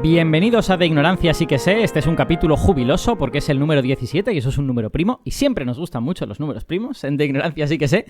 Bienvenidos a De Ignorancia Sí que Sé. Este es un capítulo jubiloso porque es el número 17 y eso es un número primo y siempre nos gustan mucho los números primos en De Ignorancia Sí que Sé.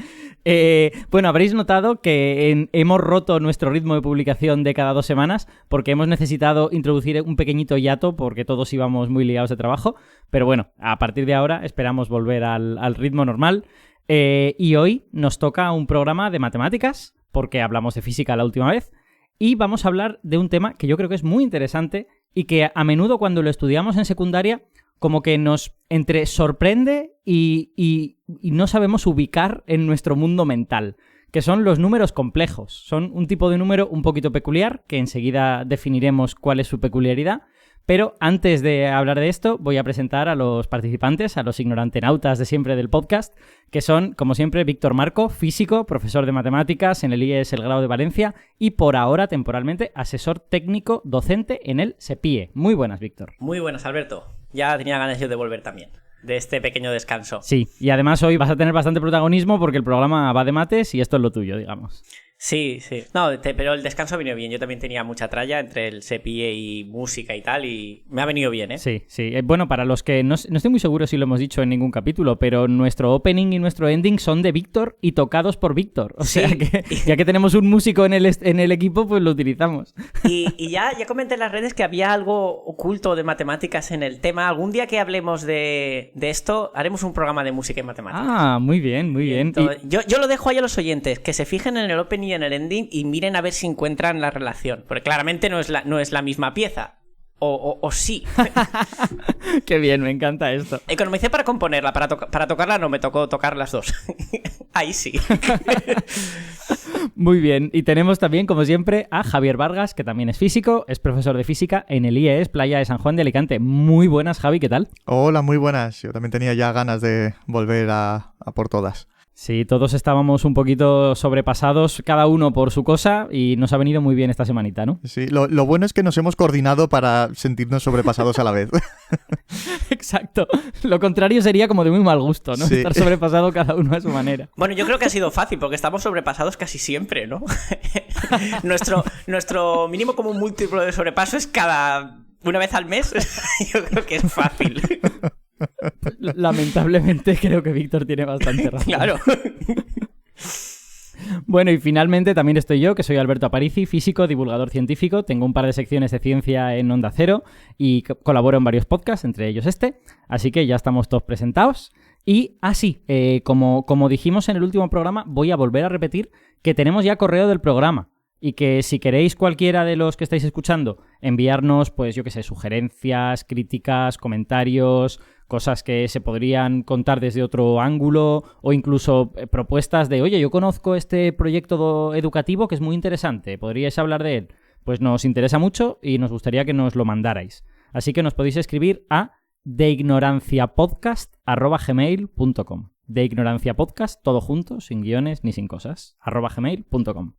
Bueno, habréis notado que hemos roto nuestro ritmo de publicación de cada 2 semanas porque hemos necesitado introducir un pequeñito hiato porque todos íbamos muy liados de trabajo, pero bueno, a partir de ahora esperamos volver al ritmo normal. Y hoy nos toca un programa de matemáticas porque hablamos de física la última vez. Y vamos a hablar de un tema que yo creo que es muy interesante y que a menudo cuando lo estudiamos en secundaria como que nos entre sorprende y no sabemos ubicar en nuestro mundo mental, que son los números complejos. Son un tipo de número un poquito peculiar, que enseguida definiremos cuál es su peculiaridad. Pero antes de hablar de esto, voy a presentar a los participantes, a los ignorantenautas de siempre del podcast, que son, como siempre, Víctor Marco, físico, profesor de matemáticas en el IES El Grau de Valencia y, por ahora, temporalmente, asesor técnico docente en el SEPIE. Muy buenas, Víctor. Muy buenas, Alberto. Ya tenía ganas yo de volver también, de este pequeño descanso. Sí, y además hoy vas a tener bastante protagonismo porque el programa va de mates y esto es lo tuyo, digamos. Sí. No, pero el descanso ha venido bien. Yo también tenía mucha tralla entre el SEPIE y música y tal, y me ha venido bien, ¿eh? Sí. Bueno, para los que no estoy muy seguro si lo hemos dicho en ningún capítulo, pero nuestro opening y nuestro ending son de Víctor y tocados por Víctor. O sea que ya que tenemos un músico en el equipo, pues lo utilizamos. Y ya comenté en las redes que había algo oculto de matemáticas en el tema. Algún día que hablemos de esto, haremos un programa de música y matemáticas. Ah, muy bien. Entonces, yo lo dejo ahí a los oyentes, que se fijen en el opening y en el ending y miren a ver si encuentran la relación. Porque claramente no es la misma pieza. O sí. Qué bien, me encanta esto. Economicé para componerla, para tocarla no me tocó tocar las dos. Ahí sí. Muy bien, y tenemos también, como siempre, a Javier Vargas, que también es físico, es profesor de física en el IES Playa de San Juan de Alicante. Muy buenas, Javi, ¿qué tal? Hola, muy buenas. Yo también tenía ya ganas de volver a por todas. Sí, todos estábamos un poquito sobrepasados, cada uno por su cosa, y nos ha venido muy bien esta semanita, ¿no? Sí, lo bueno es que nos hemos coordinado para sentirnos sobrepasados a la vez. Exacto. Lo contrario sería como de muy mal gusto, ¿no? Sí. Estar sobrepasado cada uno a su manera. Bueno, yo creo que ha sido fácil, porque estamos sobrepasados casi siempre, ¿no? Nuestro mínimo común múltiplo de sobrepaso es una vez al mes. Yo creo que es fácil. Lamentablemente creo que Víctor tiene bastante razón. Claro. Bueno, y finalmente también estoy yo, que soy Alberto Aparici, físico, divulgador científico. Tengo un par de secciones de ciencia en Onda Cero y colaboro en varios podcasts, entre ellos este. Así que ya estamos todos presentados. Y, como dijimos en el último programa, voy a volver a repetir que tenemos ya correo del programa. Y que si queréis cualquiera de los que estáis escuchando enviarnos, pues yo qué sé, sugerencias, críticas, comentarios, cosas que se podrían contar desde otro ángulo o incluso propuestas de, oye, yo conozco este proyecto educativo que es muy interesante, ¿podríais hablar de él? Pues nos interesa mucho y nos gustaría que nos lo mandarais. Así que nos podéis escribir a deignoranciapodcast@gmail.com. Deignoranciapodcast, todo junto, sin guiones ni sin cosas, @gmail.com.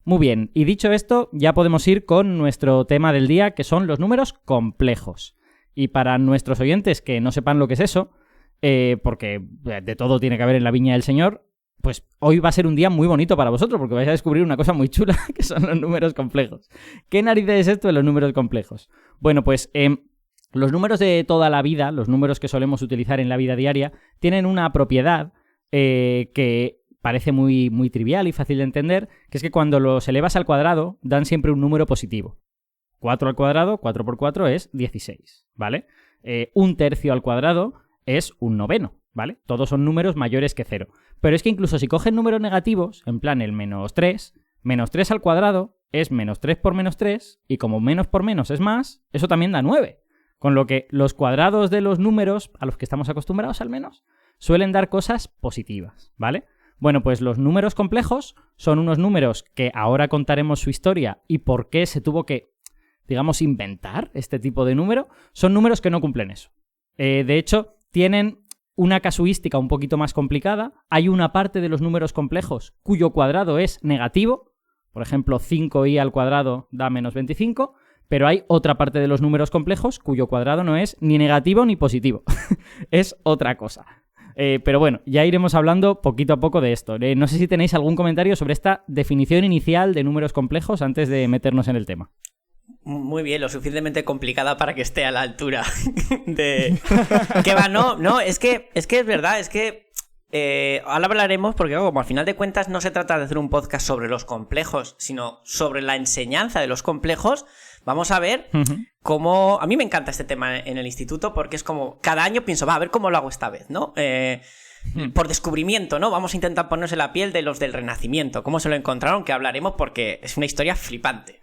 Muy bien, y dicho esto, ya podemos ir con nuestro tema del día, que son los números complejos. Y para nuestros oyentes que no sepan lo que es eso, porque de todo tiene que haber en la viña del Señor, pues hoy va a ser un día muy bonito para vosotros, porque vais a descubrir una cosa muy chula, que son los números complejos. ¿Qué narices es esto de los números complejos? Bueno, pues los números de toda la vida, los números que solemos utilizar en la vida diaria, tienen una propiedad que parece muy, muy trivial y fácil de entender, que es que cuando los elevas al cuadrado dan siempre un número positivo. 4 al cuadrado, 4 por 4 es 16, ¿vale? 1/3 al cuadrado es 1/9, ¿vale? Todos son números mayores que 0. Pero es que incluso si cogen números negativos, en plan el -3 al cuadrado es -3 por -3, y como menos por menos es más, eso también da 9. Con lo que los cuadrados de los números, a los que estamos acostumbrados al menos, suelen dar cosas positivas, ¿vale? Bueno, pues los números complejos son unos números que ahora contaremos su historia y por qué se tuvo que, digamos, inventar este tipo de número. Son números que no cumplen eso. De hecho, tienen una casuística un poquito más complicada. Hay una parte de los números complejos cuyo cuadrado es negativo. Por ejemplo, 5i al cuadrado da -25. Pero hay otra parte de los números complejos cuyo cuadrado no es ni negativo ni positivo. Es otra cosa. Pero bueno, ya iremos hablando poquito a poco de esto. No sé si tenéis algún comentario sobre esta definición inicial de números complejos antes de meternos en el tema. Muy bien, lo suficientemente complicada para que esté a la altura de... Que va, no, es que es verdad, es que ahora hablaremos porque como al final de cuentas no se trata de hacer un podcast sobre los complejos, sino sobre la enseñanza de los complejos. Vamos a ver cómo... A mí me encanta este tema en el instituto porque es como... Cada año pienso, a ver cómo lo hago esta vez, ¿no? Por descubrimiento, ¿no? Vamos a intentar ponernos en la piel de los del Renacimiento. ¿Cómo se lo encontraron? Que hablaremos porque es una historia flipante.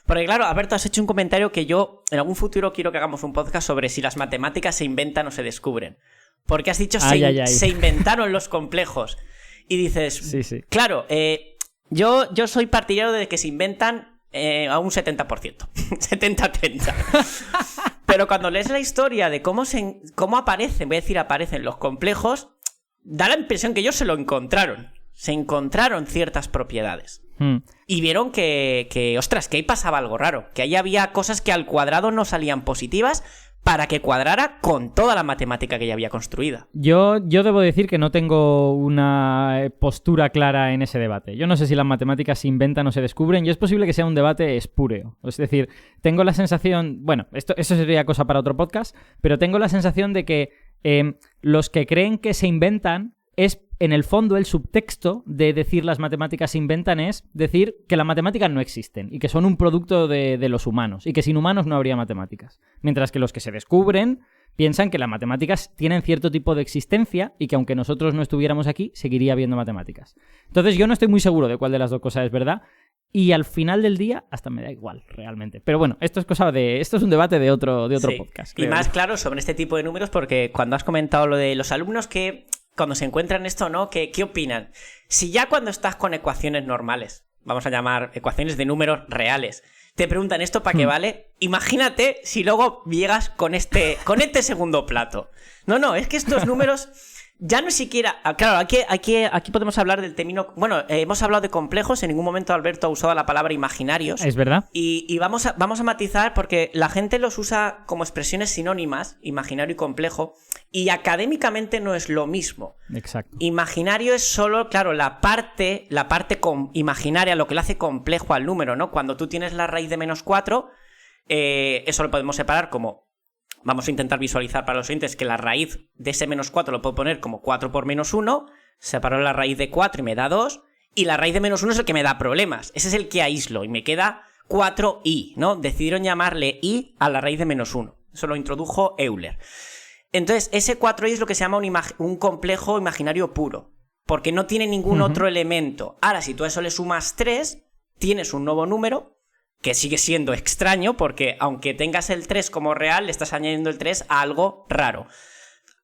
Porque claro, Alberto, has hecho un comentario que yo en algún futuro quiero que hagamos un podcast sobre si las matemáticas se inventan o se descubren. Porque has dicho se inventaron los complejos. Y dices, sí. Claro, yo soy partidario de que se inventan a un 70%. 70-30. Pero cuando lees la historia de cómo aparecen, voy a decir aparecen los complejos, da la impresión que ellos se lo encontraron. Se encontraron ciertas propiedades. Y vieron que, ostras, que ahí pasaba algo raro. Que ahí había cosas que al cuadrado no salían positivas para que cuadrara con toda la matemática que ya había construida. Yo debo decir que no tengo una postura clara en ese debate. Yo no sé si las matemáticas se inventan o se descubren, y es posible que sea un debate espúreo. Es decir, tengo la sensación... Bueno, eso sería cosa para otro podcast, pero tengo la sensación de que los que creen que se inventan es, en el fondo, el subtexto de decir las matemáticas se inventan es decir que las matemáticas no existen y que son un producto de los humanos y que sin humanos no habría matemáticas. Mientras que los que se descubren piensan que las matemáticas tienen cierto tipo de existencia y que aunque nosotros no estuviéramos aquí, seguiría habiendo matemáticas. Entonces yo no estoy muy seguro de cuál de las dos cosas es verdad y al final del día hasta me da igual, realmente. Pero bueno, esto es un debate de otro podcast. Creo. Y más claro sobre este tipo de números porque cuando has comentado lo de los alumnos que... Cuando se encuentran esto, ¿no? ¿Qué opinan? Si ya cuando estás con ecuaciones normales, vamos a llamar ecuaciones de números reales, te preguntan esto para qué vale, imagínate si luego llegas con este segundo plato. No, es que estos números ya no siquiera... Claro, aquí podemos hablar del término... Bueno, hemos hablado de complejos, en ningún momento Alberto ha usado la palabra imaginarios. Es verdad. Y vamos a matizar porque la gente los usa como expresiones sinónimas, imaginario y complejo, y académicamente no es lo mismo. Exacto. Imaginario es solo, claro, la parte imaginaria, lo que le hace complejo al número, ¿no? Cuando tú tienes la raíz de -4, eso lo podemos separar como... Vamos a intentar visualizar para los oyentes que la raíz de ese -4 lo puedo poner como 4 por -1, separo la raíz de 4 y me da 2, y la raíz de -1 es el que me da problemas. Ese es el que aíslo y me queda 4i, ¿no? Decidieron llamarle i a la raíz de -1. Eso lo introdujo Euler. Entonces, ese 4i es lo que se llama un complejo imaginario puro, porque no tiene ningún otro elemento. Ahora, si tú a eso le sumas 3, tienes un nuevo número que sigue siendo extraño porque aunque tengas el 3 como real, le estás añadiendo el 3 a algo raro.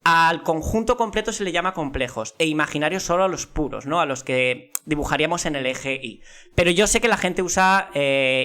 Al conjunto completo se le llama complejos e imaginarios solo a los puros, ¿no? A los que dibujaríamos en el eje Y. Pero yo sé que la gente usa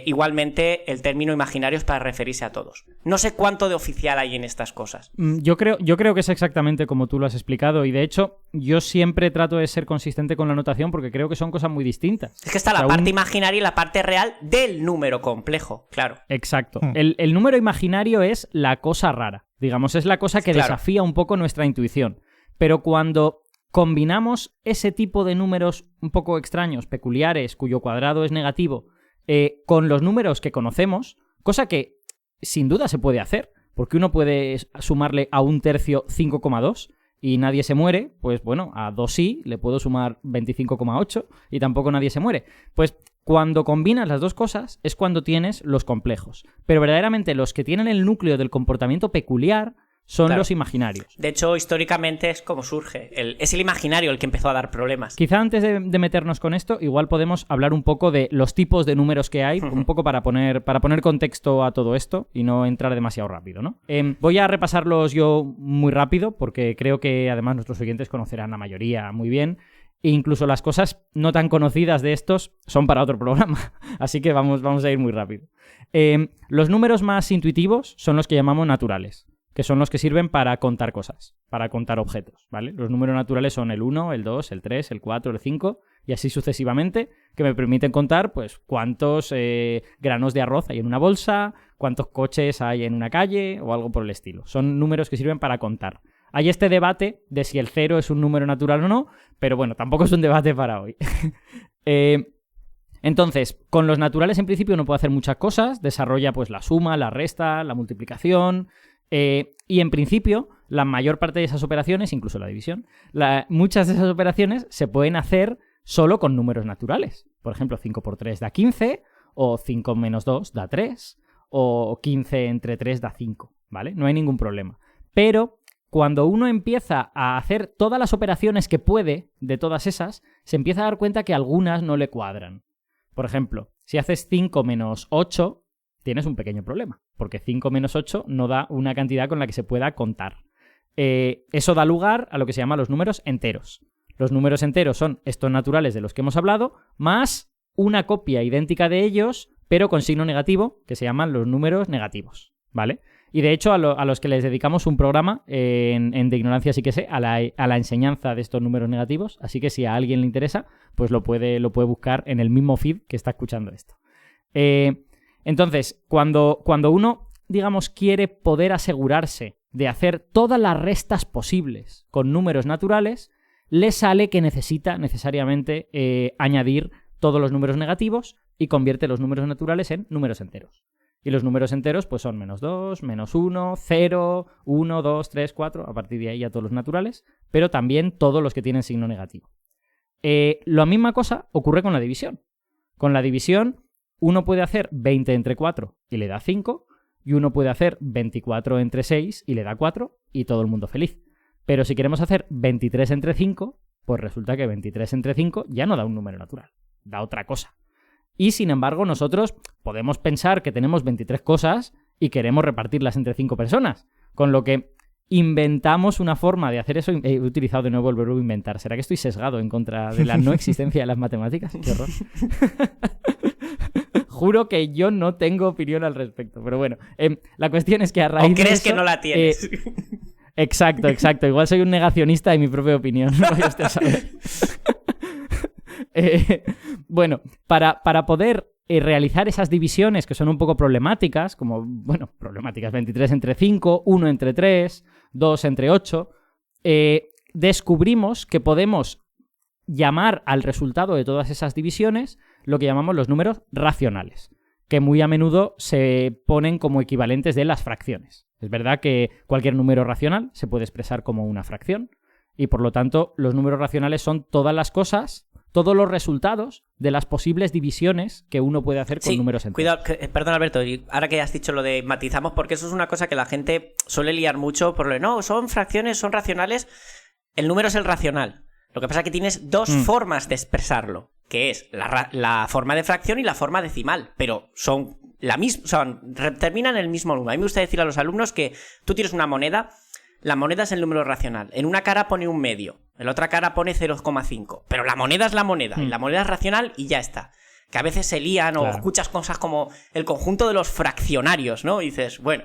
igualmente el término imaginarios para referirse a todos. No sé cuánto de oficial hay en estas cosas. Yo creo que es exactamente como tú lo has explicado y de hecho yo siempre trato de ser consistente con la notación porque creo que son cosas muy distintas. Es que está la parte imaginaria y la parte real del número complejo, claro. Exacto. El número imaginario es la cosa rara. Digamos, es la cosa que desafía un poco nuestra intuición. Pero cuando combinamos ese tipo de números un poco extraños, peculiares, cuyo cuadrado es negativo, con los números que conocemos, cosa que sin duda se puede hacer, porque uno puede sumarle a 1/3 5,2 y nadie se muere, pues bueno, a 2i le puedo sumar 25,8 y tampoco nadie se muere. Pues cuando combinas las dos cosas es cuando tienes los complejos. Pero verdaderamente los que tienen el núcleo del comportamiento peculiar son los imaginarios. De hecho, históricamente es como surge. Es el imaginario el que empezó a dar problemas. Quizá antes de meternos con esto, igual podemos hablar un poco de los tipos de números que hay, un poco para poner contexto a todo esto y no entrar demasiado rápido, ¿no? Voy a repasarlos yo muy rápido porque creo que además nuestros oyentes conocerán la mayoría muy bien. E incluso las cosas no tan conocidas de estos son para otro programa. Así que vamos a ir muy rápido. Los números más intuitivos son los que llamamos naturales, que son los que sirven para contar cosas, para contar objetos, ¿vale? Los números naturales son el 1, el 2, el 3, el 4, el 5 y así sucesivamente, que me permiten contar pues cuántos granos de arroz hay en una bolsa, cuántos coches hay en una calle o algo por el estilo. Son números que sirven para contar. Hay este debate de si el 0 es un número natural o no, pero bueno, tampoco es un debate para hoy. Entonces, con los naturales en principio uno puede hacer muchas cosas, desarrolla pues la suma, la resta, la multiplicación, y en principio la mayor parte de esas operaciones, incluso la división, muchas de esas operaciones se pueden hacer solo con números naturales. Por ejemplo, 5 por 3 da 15, o 5 menos 2 da 3, o 15 entre 3 da 5, ¿vale? No hay ningún problema. Pero cuando uno empieza a hacer todas las operaciones que puede de todas esas, se empieza a dar cuenta que algunas no le cuadran. Por ejemplo, si haces 5 menos 8, tienes un pequeño problema, porque 5 menos 8 no da una cantidad con la que se pueda contar. Eso da lugar a lo que se llama los números enteros. Los números enteros son estos naturales de los que hemos hablado, más una copia idéntica de ellos, pero con signo negativo, que se llaman los números negativos, ¿vale? Y de hecho, a los que les dedicamos un programa en De Ignorancia sí que sé, a la enseñanza de estos números negativos, así que si a alguien le interesa, pues lo puede buscar en el mismo feed que está escuchando esto. Entonces, cuando uno, digamos, quiere poder asegurarse de hacer todas las restas posibles con números naturales, le sale que necesita necesariamente añadir todos los números negativos y convierte los números naturales en números enteros. Y los números enteros pues son menos 2, menos 1, 0, 1, 2, 3, 4, a partir de ahí ya todos los naturales, pero también todos los que tienen signo negativo. La misma cosa ocurre con la división. Con la división uno puede hacer 20 entre 4 y le da 5, y uno puede hacer 24 entre 6 y le da 4, y todo el mundo feliz. Pero si queremos hacer 23 entre 5, pues resulta que 23 entre 5 ya no da un número natural, da otra cosa. Y sin embargo nosotros podemos pensar que tenemos 23 cosas y queremos repartirlas entre 5 personas, con lo que inventamos una forma de hacer eso. He utilizado de nuevo el verbo inventar. ¿Será que estoy sesgado en contra de la no existencia de las matemáticas? ¡Qué horror! Juro que yo no tengo opinión al respecto, pero bueno, la cuestión es que a raíz ¿O crees de eso, que no la tienes? Exacto. Igual soy un negacionista de mi propia opinión. No vaya usted a saber. Bueno, para poder realizar esas divisiones que son un poco problemáticas, como, bueno, problemáticas, 23 entre 5, 1 entre 3, 2 entre 8, descubrimos que podemos llamar al resultado de todas esas divisiones lo que llamamos los números racionales, que muy a menudo se ponen como equivalentes de las fracciones. Es verdad que cualquier número racional se puede expresar como una fracción, y por lo tanto los números racionales son todas las cosas, todos los resultados de las posibles divisiones que uno puede hacer con números enteros. Cuidado, perdón Alberto, y ahora que has dicho lo de matizamos, porque eso es una cosa que la gente suele liar mucho por lo de no, son fracciones, son racionales, el número es el racional. Lo que pasa es que tienes dos formas de expresarlo, que es la forma de fracción y la forma decimal, pero son la misma, terminan en el mismo número. A mí me gusta decir a los alumnos que tú tienes una moneda, la moneda es el número racional. En una cara pone un medio, en la otra cara pone 0,5, pero la moneda es la moneda, y la moneda es racional y ya está. Que a veces se lían o escuchas cosas como el conjunto de los fraccionarios, ¿no? Y dices, bueno...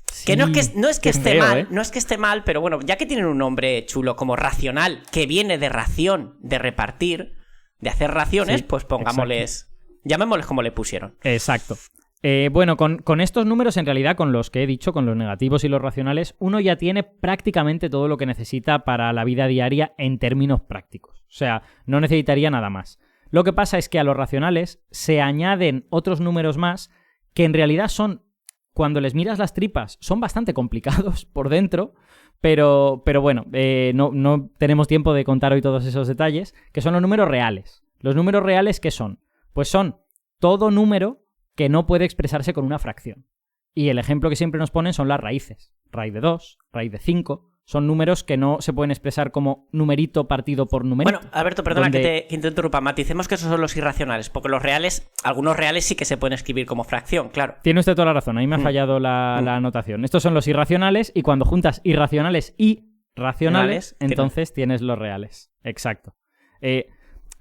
Sí, que no es que esté feo, mal, no es que esté mal, pero bueno, ya que tienen un nombre chulo como racional, que viene de ración, de repartir, de hacer raciones, sí, pues pongámosles, llamémosles como le pusieron. Exacto. Bueno, con estos números, en realidad, con los que he dicho, con los negativos y los racionales, uno ya tiene prácticamente todo lo que necesita para la vida diaria en términos prácticos. O sea, no necesitaría nada más. Lo que pasa es que a los racionales se añaden otros números más que en realidad son, cuando les miras las tripas, son bastante complicados por dentro, pero bueno, no tenemos tiempo de contar hoy todos esos detalles, que son los números reales. ¿Los números reales qué son? Pues son todo número que no puede expresarse con una fracción. Y el ejemplo que siempre nos ponen son las raíces. Raíz de 2, raíz de 5... Son números que no se pueden expresar como numerito partido por numerito. Bueno, Alberto, perdona que te interrumpa. Maticemos que esos son los irracionales, porque los reales, algunos reales sí que se pueden escribir como fracción, claro. Tiene usted toda la razón, ahí me ha fallado la anotación. Estos son los irracionales, y cuando juntas irracionales y racionales, entonces tienes los reales. Exacto.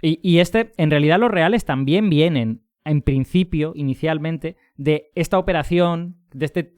Y en realidad los reales también vienen, en principio, inicialmente, de esta operación,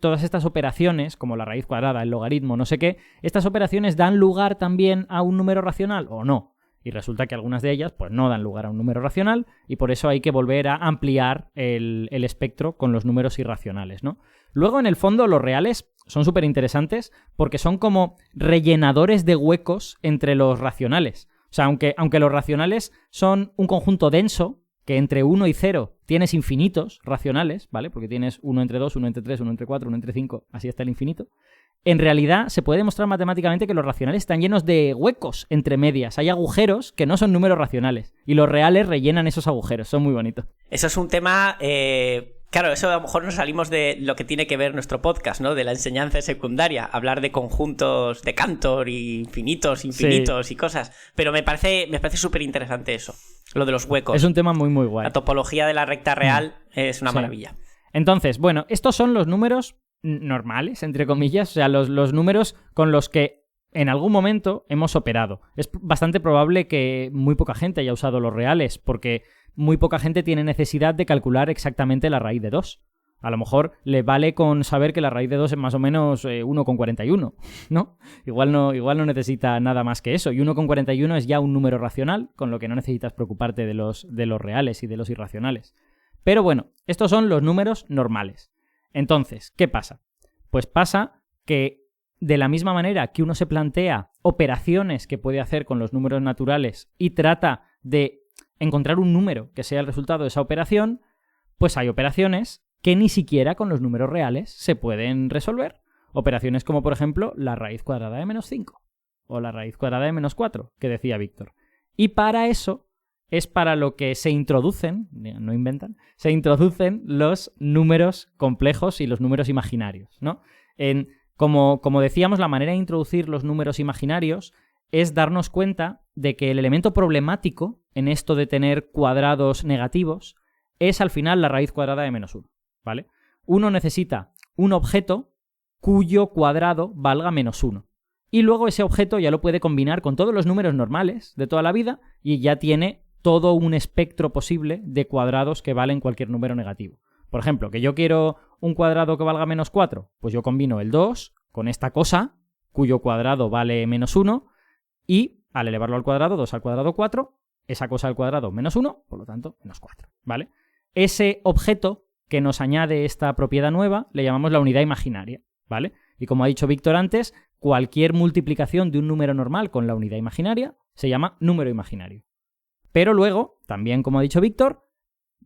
todas estas operaciones, como la raíz cuadrada, el logaritmo, no sé qué, estas operaciones dan lugar también a un número racional o no. Y resulta que algunas de ellas pues no dan lugar a un número racional, y por eso hay que volver a ampliar el espectro con los números irracionales, ¿no? Luego, en el fondo, los reales son súper interesantes porque son como rellenadores de huecos entre los racionales. O sea, aunque los racionales son un conjunto denso, que entre 1 y 0 tienes infinitos racionales, ¿vale? Porque tienes 1 entre 2, 1 entre 3, 1 entre 4, 1 entre 5, así hasta el infinito. En realidad se puede demostrar matemáticamente que los racionales están llenos de huecos entre medias. Hay agujeros que no son números racionales y los reales rellenan esos agujeros. Son muy bonitos. Eso es un tema... Claro, eso a lo mejor nos salimos de lo que tiene que ver nuestro podcast, ¿no? De la enseñanza secundaria, hablar de conjuntos de Cantor y infinitos sí. Y cosas. Pero me parece súper interesante eso, lo de los huecos. Es un tema muy, muy guay. La topología de la recta real es una maravilla. Entonces, bueno, estos son los números normales, entre comillas, o sea, los números con los que en algún momento hemos operado. Es bastante probable que muy poca gente haya usado los reales, porque muy poca gente tiene necesidad de calcular exactamente la raíz de 2. A lo mejor le vale con saber que la raíz de 2 es más o menos 1,41, ¿no? Igual no necesita nada más que eso. Y 1,41 es ya un número racional, con lo que no necesitas preocuparte de los reales y de los irracionales. Pero bueno, estos son los números normales. Entonces, ¿qué pasa? Pues pasa que de la misma manera que uno se plantea operaciones que puede hacer con los números naturales y trata de encontrar un número que sea el resultado de esa operación, pues hay operaciones que ni siquiera con los números reales se pueden resolver. Operaciones como, por ejemplo, la raíz cuadrada de menos 5 o la raíz cuadrada de menos 4, que decía Víctor. Y para eso es para lo que se introducen, no inventan, se introducen los números complejos y los números imaginarios, ¿no? Como decíamos, la manera de introducir los números imaginarios es darnos cuenta de que el elemento problemático en esto de tener cuadrados negativos es al final la raíz cuadrada de menos 1, ¿vale? Uno necesita un objeto cuyo cuadrado valga menos 1. Y luego ese objeto ya lo puede combinar con todos los números normales de toda la vida y ya tiene todo un espectro posible de cuadrados que valen cualquier número negativo. Por ejemplo, que yo quiero un cuadrado que valga menos 4, pues yo combino el 2 con esta cosa, cuyo cuadrado vale menos 1, y al elevarlo al cuadrado, 2 al cuadrado 4, esa cosa al cuadrado menos 1, por lo tanto, menos 4, ¿vale? Ese objeto que nos añade esta propiedad nueva le llamamos la unidad imaginaria, ¿vale? Y como ha dicho Víctor antes, cualquier multiplicación de un número normal con la unidad imaginaria se llama número imaginario. Pero luego, también como ha dicho Víctor,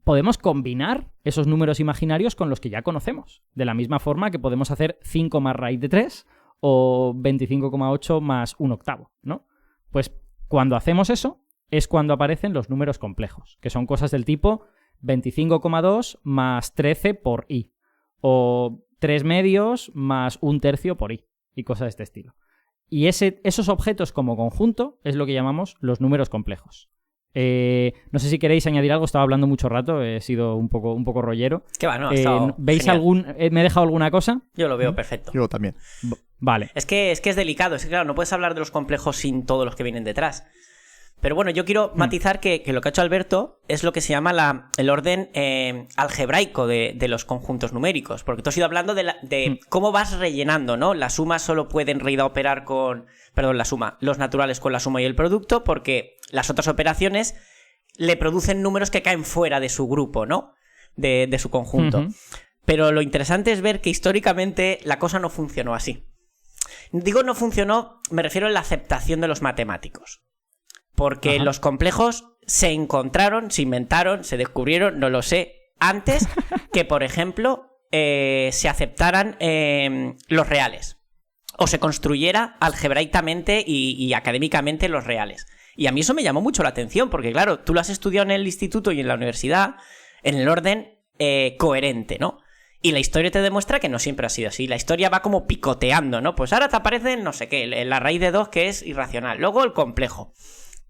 podemos combinar esos números imaginarios con los que ya conocemos, de la misma forma que podemos hacer 5 más raíz de 3 o 25,8 más 1/8, ¿no? Pues cuando hacemos eso es cuando aparecen los números complejos, que son cosas del tipo 25,2 más 13 por i, o 3 medios más 1/3 por i, y cosas de este estilo. Y esos objetos como conjunto es lo que llamamos los números complejos. No sé si queréis añadir algo, estaba hablando mucho rato, he sido un poco rollero. ¿Qué va? No, ¿Veis genial. ¿Me he dejado alguna cosa? Yo lo veo perfecto. Yo también. Vale. Es que es delicado, es que claro, no puedes hablar de los complejos sin todos los que vienen detrás. Pero bueno, yo quiero matizar que lo que ha hecho Alberto es lo que se llama el orden algebraico de los conjuntos numéricos. Porque tú has ido hablando de cómo vas rellenando, ¿no? La suma solo puede en realidad operar con... Perdón, la suma. Los naturales con la suma y el producto, porque las otras operaciones le producen números que caen fuera de su grupo, ¿no? De su conjunto. Pero lo interesante es ver que históricamente la cosa no funcionó así. Digo no funcionó, me refiero a la aceptación de los matemáticos. Porque los complejos se encontraron, se inventaron, se descubrieron, no lo sé, antes que, por ejemplo, se aceptaran los reales. O se construyera algebraicamente y académicamente los reales. Y a mí eso me llamó mucho la atención, porque claro, tú lo has estudiado en el instituto y en la universidad en el orden coherente, ¿no? Y la historia te demuestra que no siempre ha sido así. La historia va como picoteando, ¿no? Pues ahora te aparece, no sé qué, la raíz de 2 que es irracional. Luego el complejo.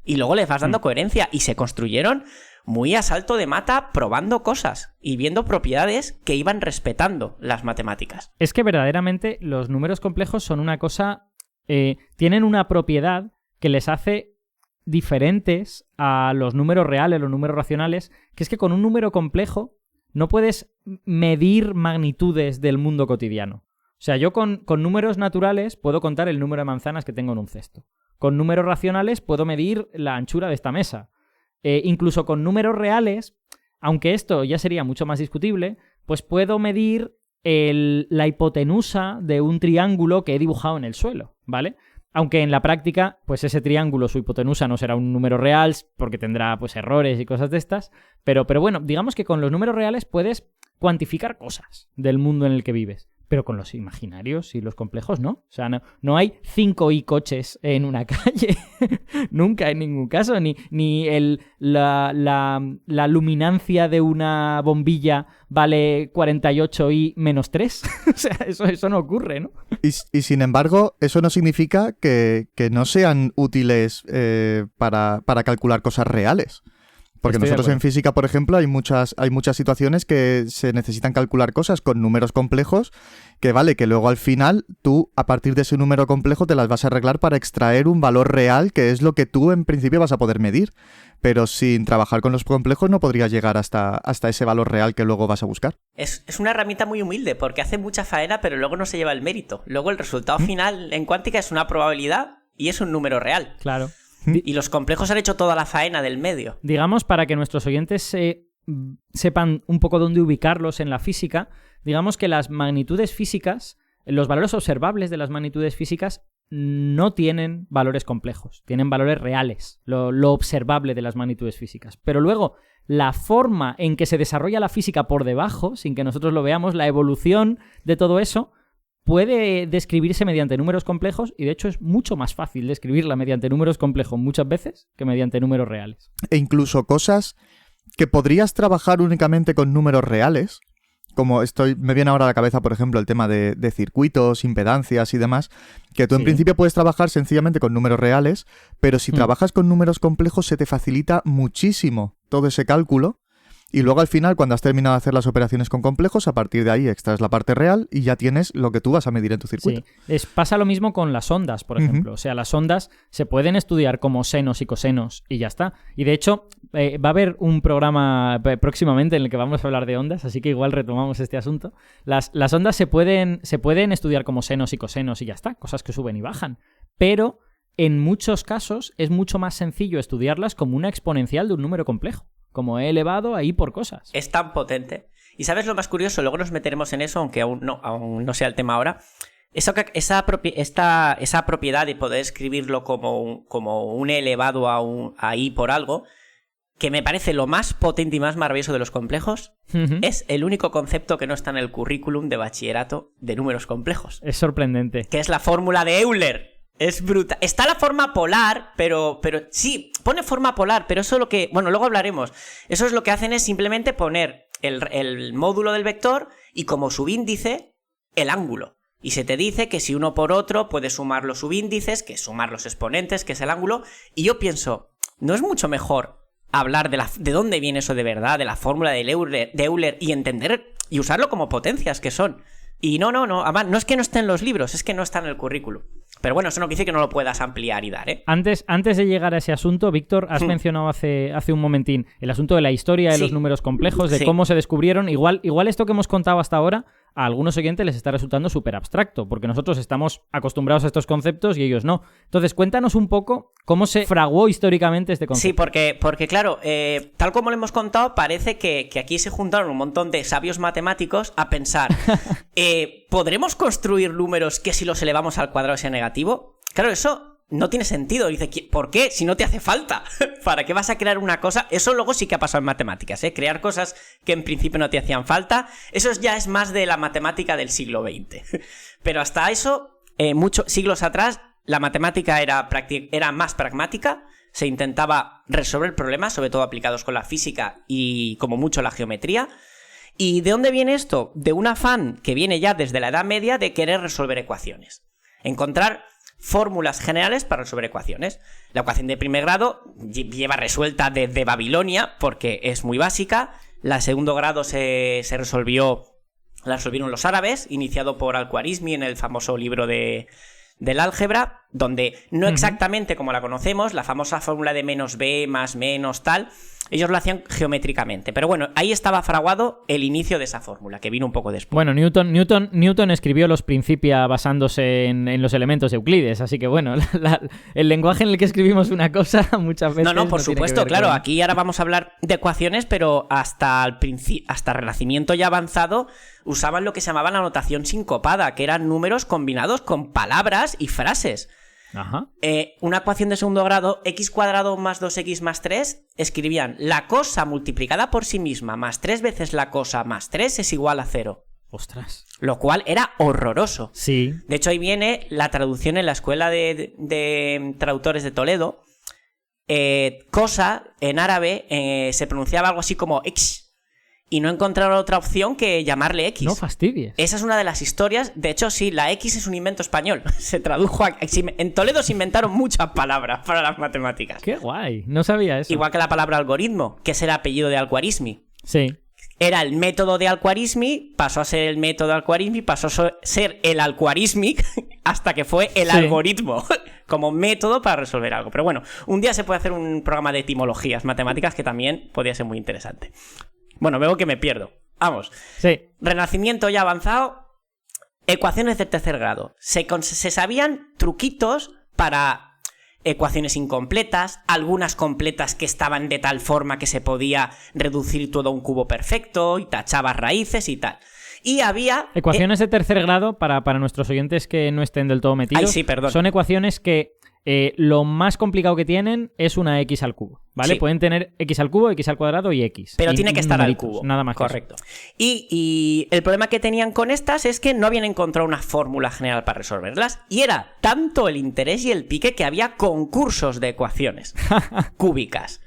Y luego les vas dando coherencia. Y se construyeron muy a salto de mata probando cosas y viendo propiedades que iban respetando las matemáticas. Es que verdaderamente los números complejos son una cosa... tienen una propiedad que les hace diferentes a los números reales, los números racionales, que es que con un número complejo no puedes medir magnitudes del mundo cotidiano. O sea, yo con números naturales puedo contar el número de manzanas que tengo en un cesto. Con números racionales puedo medir la anchura de esta mesa. Incluso con números reales, aunque esto ya sería mucho más discutible, pues puedo medir la hipotenusa de un triángulo que he dibujado en el suelo, ¿vale? Aunque en la práctica, pues ese triángulo, su hipotenusa, no será un número real porque tendrá pues errores y cosas de estas. Pero bueno, digamos que con los números reales puedes cuantificar cosas del mundo en el que vives. Pero con los imaginarios y los complejos no. O sea, no hay 5i coches en una calle. Nunca, en ningún caso. Ni la luminancia de una bombilla vale 48i menos 3. O sea, eso no ocurre, ¿no? Y sin embargo, eso no significa que no sean útiles para calcular cosas reales. Porque nosotros en física, por ejemplo, hay muchas situaciones que se necesitan calcular cosas con números complejos que luego al final tú, a partir de ese número complejo, te las vas a arreglar para extraer un valor real, que es lo que tú en principio vas a poder medir. Pero sin trabajar con los complejos no podrías llegar hasta ese valor real que luego vas a buscar. Es una herramienta muy humilde porque hace mucha faena, pero luego no se lleva el mérito. Luego el resultado final en cuántica es una probabilidad y es un número real. Claro. Y los complejos han hecho toda la faena del medio. Digamos, para que nuestros oyentes sepan un poco dónde ubicarlos en la física, digamos que las magnitudes físicas, los valores observables de las magnitudes físicas no tienen valores complejos, tienen valores reales, lo observable de las magnitudes físicas. Pero luego, la forma en que se desarrolla la física por debajo, sin que nosotros lo veamos, la evolución de todo eso, puede describirse mediante números complejos y de hecho es mucho más fácil describirla mediante números complejos muchas veces que mediante números reales. E incluso cosas que podrías trabajar únicamente con números reales, como me viene ahora a la cabeza, por ejemplo, el tema de circuitos, impedancias y demás, que tú en principio puedes trabajar sencillamente con números reales, pero si trabajas con números complejos se te facilita muchísimo todo ese cálculo. Y luego al final, cuando has terminado de hacer las operaciones con complejos, a partir de ahí extraes la parte real y ya tienes lo que tú vas a medir en tu circuito. Sí. Pasa lo mismo con las ondas, por ejemplo. O sea, las ondas se pueden estudiar como senos y cosenos y ya está. Y de hecho, va a haber un programa próximamente en el que vamos a hablar de ondas, así que igual retomamos este asunto. Las ondas se pueden estudiar como senos y cosenos y ya está, cosas que suben y bajan. Pero en muchos casos es mucho más sencillo estudiarlas como una exponencial de un número complejo. Como he elevado ahí por cosas. Es tan potente. Y ¿sabes lo más curioso? Luego nos meteremos en eso, aunque aún no sea el tema ahora. Esa propiedad de poder escribirlo como un elevado a i por algo, que me parece lo más potente y más maravilloso de los complejos, es el único concepto que no está en el currículum de bachillerato de números complejos. Es sorprendente. Que es la fórmula de Euler. Es brutal. Está la forma polar, pero sí, pone forma polar, pero eso es lo que... Bueno, luego hablaremos. Eso es lo que hacen es simplemente poner el módulo del vector y como subíndice el ángulo. Y se te dice que si uno por otro puedes sumar los subíndices, que es sumar los exponentes, que es el ángulo. Y yo pienso, ¿no es mucho mejor hablar de dónde viene eso de verdad, de la fórmula de Euler y entender y usarlo como potencias que son? Y no. Además, no es que no esté en los libros, es que no está en el currículum. Pero bueno, eso no quiere decir que no lo puedas ampliar y dar, ¿eh? Antes de llegar a ese asunto, Víctor, has mencionado hace un momentín el asunto de la historia de los números complejos, de cómo se descubrieron. Igual esto que hemos contado hasta ahora a algunos oyentes les está resultando súper abstracto, porque nosotros estamos acostumbrados a estos conceptos y ellos no. Entonces, cuéntanos un poco cómo se fraguó históricamente este concepto. Sí, porque claro, tal como lo hemos contado, parece que aquí se juntaron un montón de sabios matemáticos a pensar, ¿podremos construir números que si los elevamos al cuadrado sea negativo? Claro, eso no tiene sentido. Dice, ¿por qué? Si no te hace falta. ¿Para qué vas a crear una cosa? Eso luego sí que ha pasado en matemáticas, ¿eh? Crear cosas que en principio no te hacían falta. Eso ya es más de la matemática del siglo XX. Pero hasta eso, muchos siglos atrás, la matemática era más pragmática. Se intentaba resolver problemas, sobre todo aplicados con la física y como mucho la geometría. ¿Y de dónde viene esto? De un afán que viene ya desde la Edad Media de querer resolver ecuaciones. Encontrar fórmulas generales para resolver ecuaciones. La ecuación de primer grado lleva resuelta desde Babilonia porque es muy básica. La de segundo grado la resolvieron los árabes, iniciado por Al-Khwarizmi en el famoso libro del álgebra, donde no exactamente como la conocemos, la famosa fórmula de menos b más menos tal, ellos lo hacían geométricamente. Pero bueno, ahí estaba fraguado el inicio de esa fórmula, que vino un poco después. Bueno, Newton escribió los Principia basándose en los elementos de Euclides, así que bueno, el lenguaje en el que escribimos una cosa muchas veces... No, por supuesto, claro, aquí ahora vamos a hablar de ecuaciones, pero hasta el Renacimiento ya avanzado usaban lo que se llamaba la notación sincopada, que eran números combinados con palabras y frases. Ajá. Una ecuación de segundo grado, x cuadrado más 2x más 3, escribían la cosa multiplicada por sí misma más 3 veces la cosa más 3 es igual a 0. Ostras. Lo cual era horroroso. Sí. De hecho, ahí viene la traducción en la Escuela de Traductores de Toledo. Cosa, en árabe, se pronunciaba algo así como x. Y no encontraron otra opción que llamarle X. No fastidies. Esa es una de las historias. De hecho, sí, la X es un invento español. Se tradujo a... En Toledo se inventaron muchas palabras para las matemáticas. ¡Qué guay! No sabía eso. Igual que la palabra algoritmo, que es el apellido de Al-Khwarizmi. Sí. Era el método de Al-Khwarizmi, pasó a ser el método de Al-Khwarizmi, pasó a ser el Al-Khwarizmi, hasta que fue el algoritmo, como método para resolver algo. Pero bueno, un día se puede hacer un programa de etimologías matemáticas que también podría ser muy interesante. Bueno, veo que me pierdo. Vamos. Sí. Renacimiento ya avanzado. Ecuaciones de tercer grado. Se sabían truquitos para ecuaciones incompletas, algunas completas que estaban de tal forma que se podía reducir todo a un cubo perfecto y tachabas raíces y tal. Y había... Ecuaciones de tercer grado, para nuestros oyentes que no estén del todo metidos, Ay, sí, perdón. Son ecuaciones que lo más complicado que tienen es una x al cubo, ¿vale? Sí. Pueden tener x al cubo, x al cuadrado y x. Pero y tiene que estar numeritos, al cubo. Nada más. Correcto. Y el problema que tenían con estas es que no habían encontrado una fórmula general para resolverlas. Y era tanto el interés y el pique que había concursos de ecuaciones cúbicas.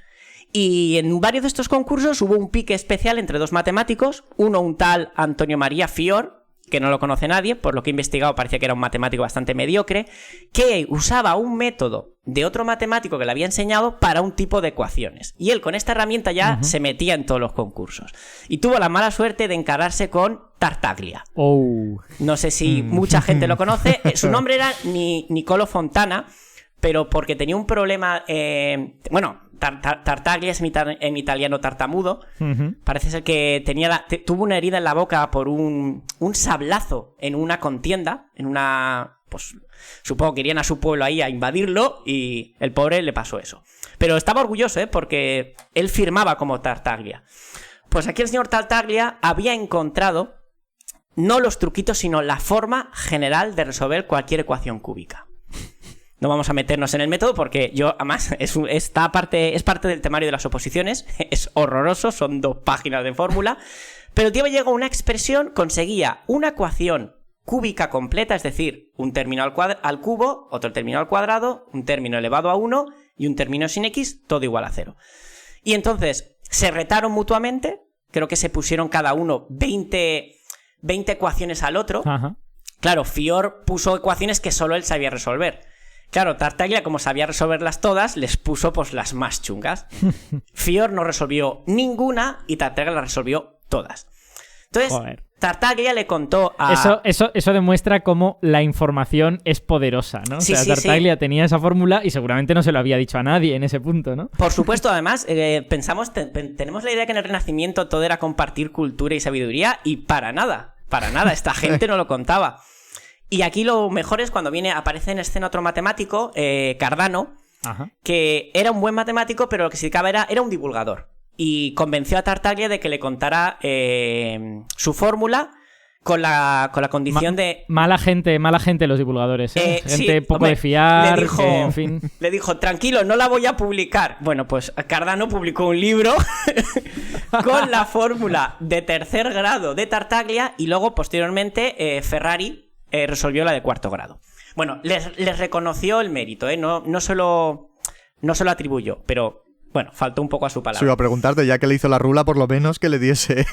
Y en varios de estos concursos hubo un pique especial entre dos matemáticos. Uno, un tal Antonio María Fior, que no lo conoce nadie, por lo que he investigado parecía que era un matemático bastante mediocre, que usaba un método de otro matemático que le había enseñado para un tipo de ecuaciones. Y él con esta herramienta ya se metía en todos los concursos. Y tuvo la mala suerte de encararse con Tartaglia. Oh. No sé si mucha gente lo conoce. Su nombre era Niccolò Fontana, pero porque tenía un problema... Tartaglia es en italiano tartamudo. Parece ser que tuvo una herida en la boca por un sablazo en una contienda, en una... Pues supongo que irían a su pueblo ahí a invadirlo y el pobre le pasó eso. Pero estaba orgulloso, porque él firmaba como Tartaglia. Pues aquí el señor Tartaglia había encontrado no los truquitos, sino la forma general de resolver cualquier ecuación cúbica. No vamos a meternos en el método porque yo, además, es parte del temario de las oposiciones. Es horroroso, son 2 páginas de fórmula. Pero el tío llegó a una expresión, conseguía una ecuación cúbica completa, es decir, un término al cubo, otro término al cuadrado, un término elevado a 1 y un término sin x, todo igual a 0. Y entonces se retaron mutuamente, creo que se pusieron cada uno 20 ecuaciones al otro. Ajá. Claro, Fior puso ecuaciones que solo él sabía resolver. Claro, Tartaglia, como sabía resolverlas todas, les puso pues las más chungas. Fior no resolvió ninguna y Tartaglia las resolvió todas. Entonces, joder. Tartaglia le contó a... Eso demuestra cómo la información es poderosa, ¿no? Sí, Tartaglia tenía esa fórmula y seguramente no se lo había dicho a nadie en ese punto, ¿no? Por supuesto, además, tenemos la idea que en el Renacimiento todo era compartir cultura y sabiduría y para nada, esta gente no lo contaba. Y aquí lo mejor es cuando aparece en escena otro matemático, Cardano, Ajá. que era un buen matemático, pero lo que se dedicaba era un divulgador. Y convenció a Tartaglia de que le contara su fórmula con la condición de... Mala gente los divulgadores, ¿eh? Gente poco hombre, de fiar, le dijo, en fin. Le dijo, tranquilo, no la voy a publicar. Bueno, pues Cardano publicó un libro con la fórmula de tercer grado de Tartaglia y luego, posteriormente, Ferrari resolvió la de cuarto grado. Bueno, les reconoció el mérito, ¿eh? No se lo atribuyó, pero... Bueno, faltó un poco a su palabra. Sí, iba a preguntarte, ya que le hizo la rula, por lo menos que le diese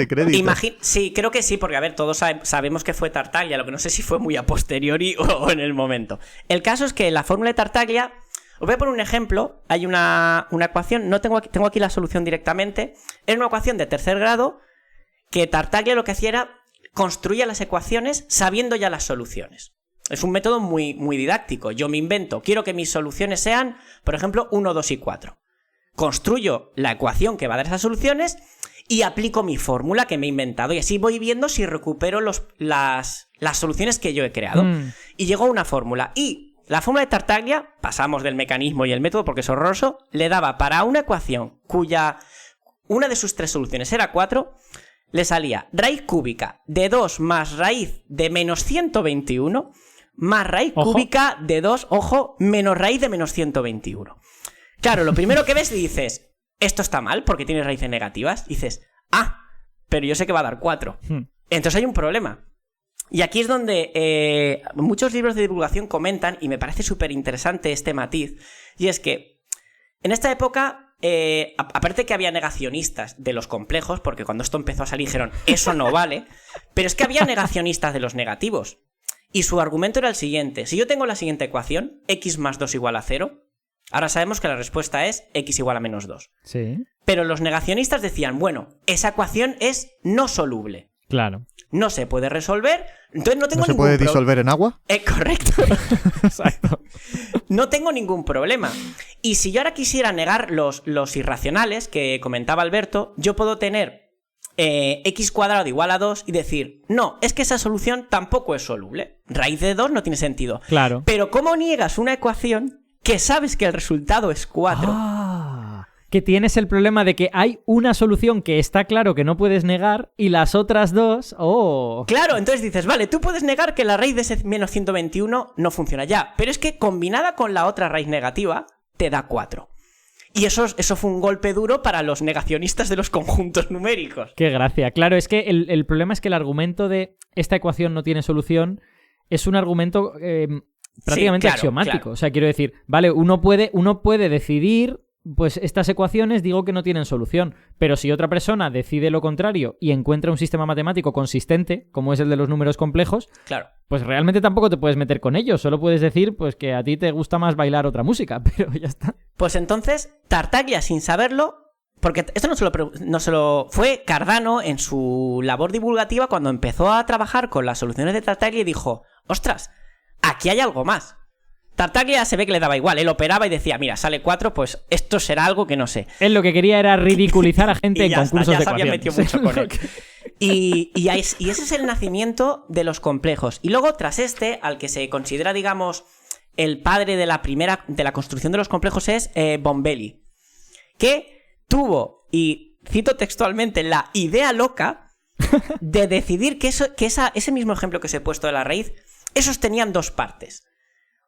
crédito. Sí, creo que sí, porque a ver, todos sabemos que fue Tartaglia, lo que no sé si fue muy a posteriori o en el momento. El caso es que la fórmula de Tartaglia, os voy a poner un ejemplo, hay una ecuación, tengo aquí la solución directamente, era una ecuación de tercer grado que Tartaglia lo que hacía era construir las ecuaciones sabiendo ya las soluciones. Es un método muy, muy didáctico. Yo me invento, quiero que mis soluciones sean, por ejemplo, 1, 2 y 4. Construyo la ecuación que va a dar esas soluciones y aplico mi fórmula que me he inventado. Y así voy viendo si recupero las soluciones que yo he creado. Y llegó a una fórmula. Y la fórmula de Tartaglia, pasamos del mecanismo y el método porque es horroroso, le daba para una ecuación cuya una de sus 3 soluciones era 4, le salía raíz cúbica de 2 más raíz de menos 121 más raíz cúbica de 2, ojo, menos raíz de menos 121. Claro, lo primero que ves y dices, esto está mal porque tiene raíces negativas. Dices, pero yo sé que va a dar 4. Entonces hay un problema. Y aquí es donde muchos libros de divulgación comentan, y me parece súper interesante este matiz, y es que en esta época, aparte que había negacionistas de los complejos, porque cuando esto empezó a salir dijeron, eso no vale, pero es que había negacionistas de los negativos. Y su argumento era el siguiente: si yo tengo la siguiente ecuación, x más 2 igual a 0, ahora sabemos que la respuesta es x igual a menos 2. Sí. Pero los negacionistas decían, bueno, esa ecuación es no soluble. Claro. No se puede resolver, entonces no tengo ¿No se puede disolver en agua? Correcto. Exacto. No tengo ningún problema. Y si yo ahora quisiera negar los irracionales que comentaba Alberto, yo puedo tener x cuadrado igual a 2 y decir, no, es que esa solución tampoco es soluble. Raíz de 2 no tiene sentido. Claro. Pero ¿cómo niegas una ecuación que sabes que el resultado es 4? Que tienes el problema de que hay una solución que está claro que no puedes negar y las otras dos... Claro, entonces dices, vale, tú puedes negar que la raíz de ese menos 121 no funciona ya, pero es que combinada con la otra raíz negativa te da 4. Y eso fue un golpe duro para los negacionistas de los conjuntos numéricos. Qué gracia. Claro, es que el problema es que el argumento de esta ecuación no tiene solución es un argumento prácticamente axiomático. Claro. O sea, quiero decir, vale, uno puede decidir... Pues estas ecuaciones digo que no tienen solución, pero si otra persona decide lo contrario y encuentra un sistema matemático consistente, como es el de los números complejos, claro, pues realmente tampoco te puedes meter con ellos, solo puedes decir pues que a ti te gusta más bailar otra música, pero ya está. Pues entonces, Tartaglia, sin saberlo, porque esto no se lo fue Cardano en su labor divulgativa cuando empezó a trabajar con las soluciones de Tartaglia y dijo, ostras, aquí hay algo más. Tartaglia se ve que le daba igual, él operaba y decía, mira, sale 4, pues esto será algo que no sé. Él lo que quería era ridiculizar a gente en concursos de ecuaciones. Ya se había metido mucho con él. Y ese es el nacimiento de los complejos. Y luego, tras al que se considera, digamos, el padre de la construcción de los complejos es Bombelli, que tuvo, y cito textualmente, la idea loca de decidir que ese mismo ejemplo que os he puesto de la raíz, esos tenían dos partes.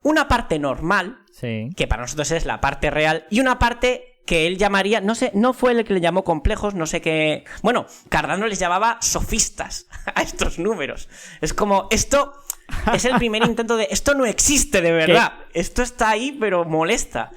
Una parte normal, sí, que para nosotros es la parte real, y una parte que él llamaría, no sé, no fue el que le llamó complejos, no sé qué... Bueno, Cardano les llamaba sofistas a estos números. Es como, esto es el primer intento de... Esto no existe de verdad. ¿Qué? Esto está ahí, pero molesta.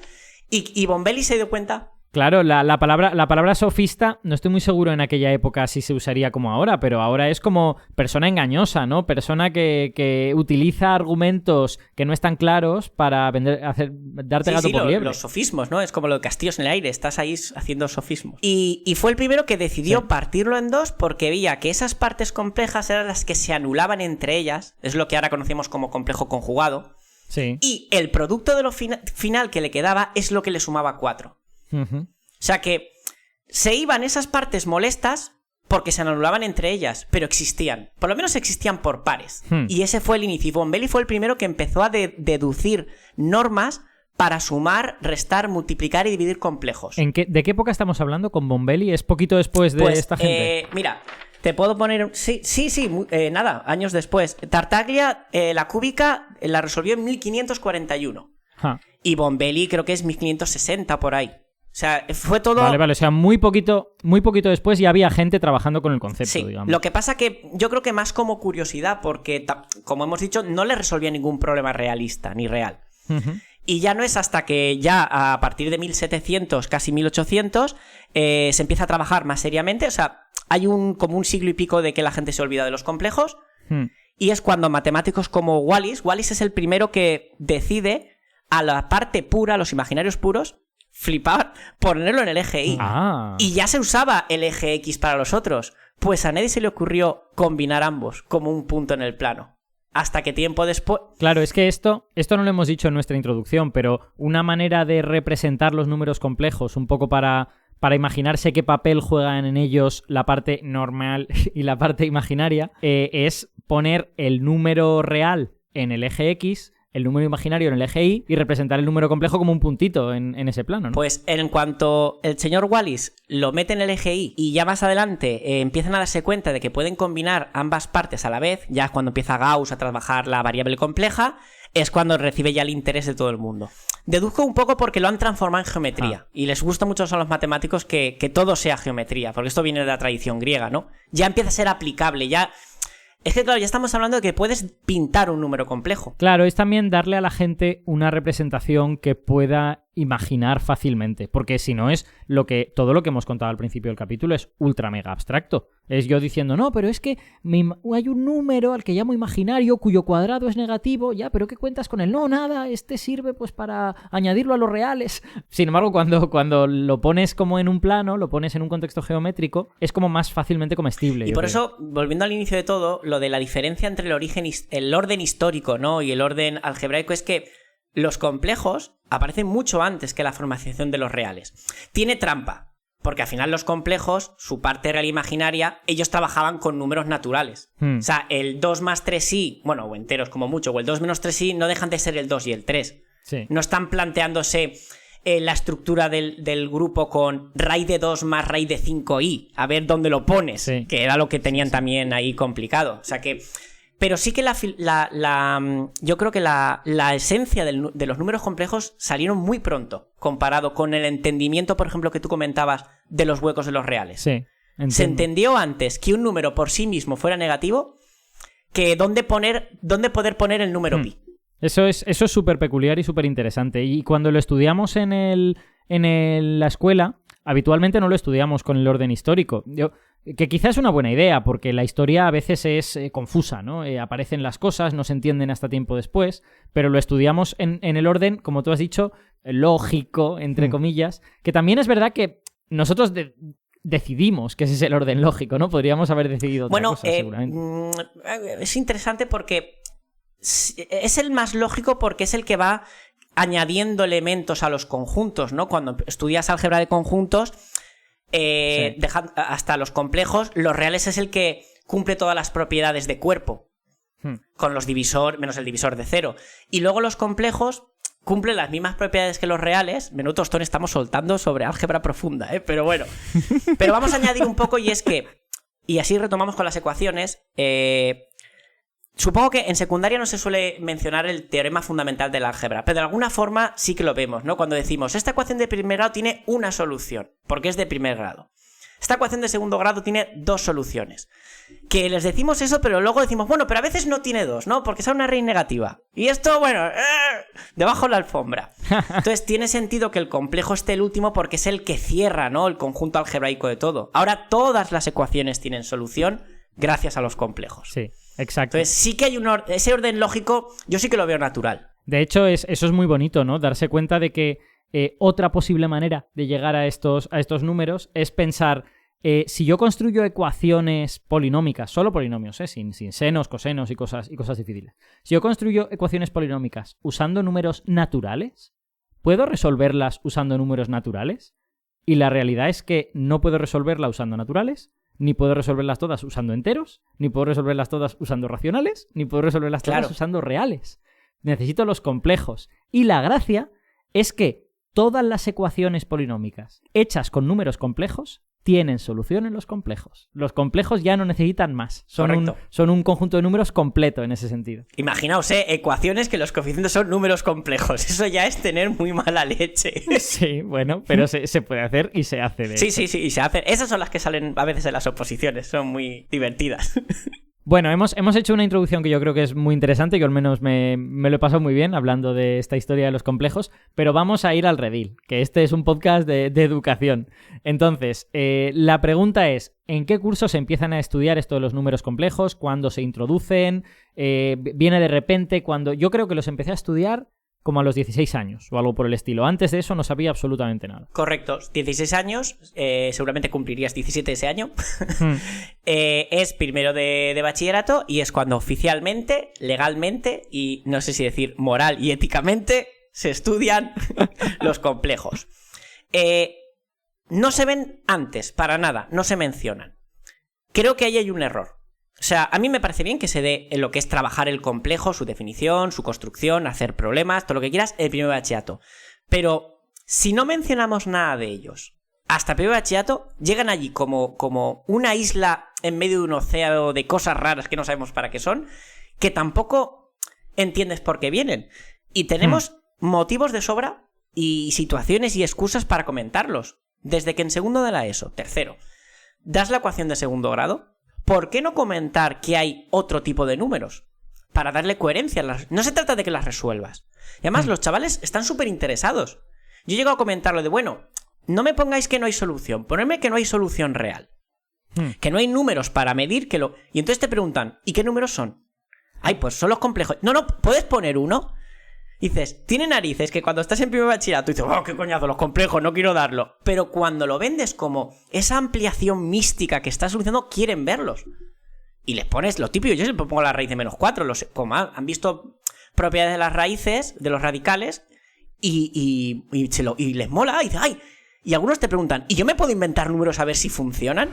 Y Bombelli se dio cuenta... Claro, la palabra sofista, no estoy muy seguro en aquella época si se usaría como ahora, pero ahora es como persona engañosa, ¿no? Persona que utiliza argumentos que no están claros para darte gato por liebre. Los sofismos, ¿no? Es como lo de castillos en el aire, estás ahí haciendo sofismos. Y fue el primero que decidió partirlo en dos porque veía que esas partes complejas eran las que se anulaban entre ellas, es lo que ahora conocemos como complejo conjugado, sí, y el producto de lo final que le quedaba es lo que le sumaba 4. Uh-huh. O sea que se iban esas partes molestas porque se anulaban entre ellas, pero existían. Por lo menos existían por pares. Y ese fue el inicio. Y Bombelli fue el primero que empezó a deducir normas para sumar, restar, multiplicar y dividir complejos. ¿De qué época estamos hablando con Bombelli? ¿Es poquito después de esta gente? Mira, te puedo poner... Sí, nada, años después. Tartaglia, la cúbica, la resolvió en 1541. Y Bombelli creo que es 1560 por ahí. O sea, fue todo... Vale, o sea, muy poquito después ya había gente trabajando con el concepto, digamos. Lo que pasa que yo creo que más como curiosidad, porque, como hemos dicho, no le resolvía ningún problema realista, ni real. Uh-huh. Y ya no es hasta que ya a partir de 1700, casi 1800, se empieza a trabajar más seriamente. O sea, hay como un siglo y pico de que la gente se olvida de los complejos. Y es cuando matemáticos como Wallis es el primero que decide a la parte pura, a los imaginarios puros, flipar, ponerlo en el eje Y. Y ya se usaba el eje X para los otros. Pues a nadie se le ocurrió combinar ambos como un punto en el plano. Hasta que tiempo después... Claro, es que esto no lo hemos dicho en nuestra introducción, pero una manera de representar los números complejos, un poco para imaginarse qué papel juegan en ellos la parte normal y la parte imaginaria, es poner el número real en el eje X, el número imaginario en el eje Y y representar el número complejo como un puntito en ese plano, ¿no? Pues en cuanto el señor Wallis lo mete en el eje Y y ya más adelante empiezan a darse cuenta de que pueden combinar ambas partes a la vez, ya es cuando empieza Gauss a trabajar la variable compleja, es cuando recibe ya el interés de todo el mundo. Deduzco un poco porque lo han transformado en geometría. Y les gusta mucho a los matemáticos que todo sea geometría, porque esto viene de la tradición griega, ¿no? Ya empieza a ser aplicable, ya... Es que claro, ya estamos hablando de que puedes pintar un número complejo. Claro, es también darle a la gente una representación que pueda imaginar fácilmente, porque si no es todo lo que hemos contado al principio del capítulo es ultra mega abstracto. Es yo diciendo, no, pero es que hay un número al que llamo imaginario cuyo cuadrado es negativo, ya, pero ¿qué cuentas con él? No, nada, este sirve pues para añadirlo a los reales. Sin embargo, cuando lo pones como en un plano, lo pones en un contexto geométrico, es como más fácilmente comestible. Y por eso, volviendo al inicio de todo, lo de la diferencia entre el orden histórico, ¿no? Y el orden algebraico es que los complejos aparecen mucho antes que la formalización de los reales. Tiene trampa, porque al final los complejos, su parte real imaginaria, ellos trabajaban con números naturales. O sea, el 2 más 3i, bueno, o enteros como mucho, o el 2 menos 3i no dejan de ser el 2 y el 3. Sí. No están planteándose la estructura del grupo con raíz de 2 más raíz de 5i, a ver dónde lo pones, sí, que era lo que tenían también ahí complicado. O sea que... Pero sí que yo creo que la esencia de los números complejos salieron muy pronto, comparado con el entendimiento, por ejemplo, que tú comentabas de los huecos de los reales. Sí, entiendo. Se entendió antes que un número por sí mismo fuera negativo que dónde poder poner el número pi. Eso es súper peculiar y súper interesante. Y cuando lo estudiamos en la escuela, habitualmente no lo estudiamos con el orden histórico. Que quizás es una buena idea, porque la historia a veces es confusa, ¿no? Aparecen las cosas, no se entienden hasta tiempo después, pero lo estudiamos en el orden, como tú has dicho, lógico, entre comillas, que también es verdad que nosotros decidimos que ese es el orden lógico, ¿no? Podríamos haber decidido otra cosa, seguramente. Es interesante porque es el más lógico porque es el que va añadiendo elementos a los conjuntos, ¿no? Cuando estudias álgebra de conjuntos... Sí. Hasta los complejos, los reales es el que cumple todas las propiedades de cuerpo, con los menos el divisor de 0. Y luego los complejos cumplen las mismas propiedades que los reales. Menudo tostón estamos soltando sobre álgebra profunda, pero bueno. Pero vamos a añadir un poco, y es que, y así retomamos con las ecuaciones, supongo que en secundaria no se suele mencionar el teorema fundamental del álgebra, pero de alguna forma sí que lo vemos, ¿no? Cuando decimos, esta ecuación de primer grado tiene una solución, porque es de primer grado. Esta ecuación de segundo grado tiene 2 soluciones. Que les decimos eso, pero luego decimos, bueno, pero a veces no tiene 2, ¿no? Porque es una raíz negativa. Y esto, bueno, debajo de la alfombra. Entonces tiene sentido que el complejo esté el último porque es el que cierra, ¿no? El conjunto algebraico de todo. Ahora todas las ecuaciones tienen solución gracias a los complejos. Sí, exacto. Entonces sí que hay ese orden lógico, yo sí que lo veo natural. De hecho, eso es muy bonito, ¿no? Darse cuenta de que otra posible manera de llegar a estos números es pensar, si yo construyo ecuaciones polinómicas, solo polinomios, sin senos, cosenos y cosas difíciles. Si yo construyo ecuaciones polinómicas usando números naturales, ¿puedo resolverlas usando números naturales? Y la realidad es que no puedo resolverla usando naturales, ni puedo resolverlas todas usando enteros, ni puedo resolverlas todas usando racionales, ni puedo resolverlas todas usando reales. Necesito los complejos. Y la gracia es que todas las ecuaciones polinómicas hechas con números complejos tienen solución en los complejos. Los complejos ya no necesitan más. Son un conjunto de números completo en ese sentido. Imaginaos, ecuaciones que los coeficientes son números complejos. Eso ya es tener muy mala leche. Sí, bueno, pero se puede hacer y se hace. De hecho. Sí, y se hace. Esas son las que salen a veces en las oposiciones. Son muy divertidas. Bueno, hemos hecho una introducción que yo creo que es muy interesante, que al menos me lo he pasado muy bien hablando de esta historia de los complejos, pero vamos a ir al redil, que este es un podcast de educación. Entonces, la pregunta es, ¿en qué curso se empiezan a estudiar esto de los números complejos? ¿Cuándo se introducen? ¿Viene de repente? Cuando yo creo que los empecé a estudiar como a los 16 años o algo por el estilo. Antes de eso no sabía absolutamente nada. Correcto, 16 años, seguramente cumplirías 17 ese año. Es primero de bachillerato y es cuando oficialmente, legalmente y no sé si decir moral y éticamente se estudian los complejos. No se ven antes, para nada, no se mencionan. Creo que ahí hay un error. O sea, a mí me parece bien que se dé en lo que es trabajar el complejo, su definición, su construcción, hacer problemas, todo lo que quieras, el primer bachillerato. Pero si no mencionamos nada de ellos, hasta primer bachillerato, llegan allí como una isla en medio de un océano de cosas raras que no sabemos para qué son, que tampoco entiendes por qué vienen. Y tenemos motivos de sobra y situaciones y excusas para comentarlos. Desde que en segundo de la ESO, tercero, das la ecuación de segundo grado, ¿por qué no comentar que hay otro tipo de números? Para darle coherencia. No se trata de que las resuelvas. Y además los chavales están súper interesados. Yo llego a comentarlo de, bueno, no me pongáis que no hay solución, ponedme que no hay solución real. Que no hay números para medir que lo... Y entonces te preguntan, ¿y qué números son? Ay, pues son los complejos. No, ¿puedes poner uno? Dices, tiene narices que cuando estás en primer bachillerato dices, oh, qué coñazo, los complejos, no quiero darlo. Pero cuando lo vendes como esa ampliación mística que estás solucionando, quieren verlos. Y les pones lo típico, yo siempre pongo la raíz de -4, como han visto propiedades de las raíces, de los radicales, y les mola, y dice, ay, y algunos te preguntan, ¿y yo me puedo inventar números a ver si funcionan?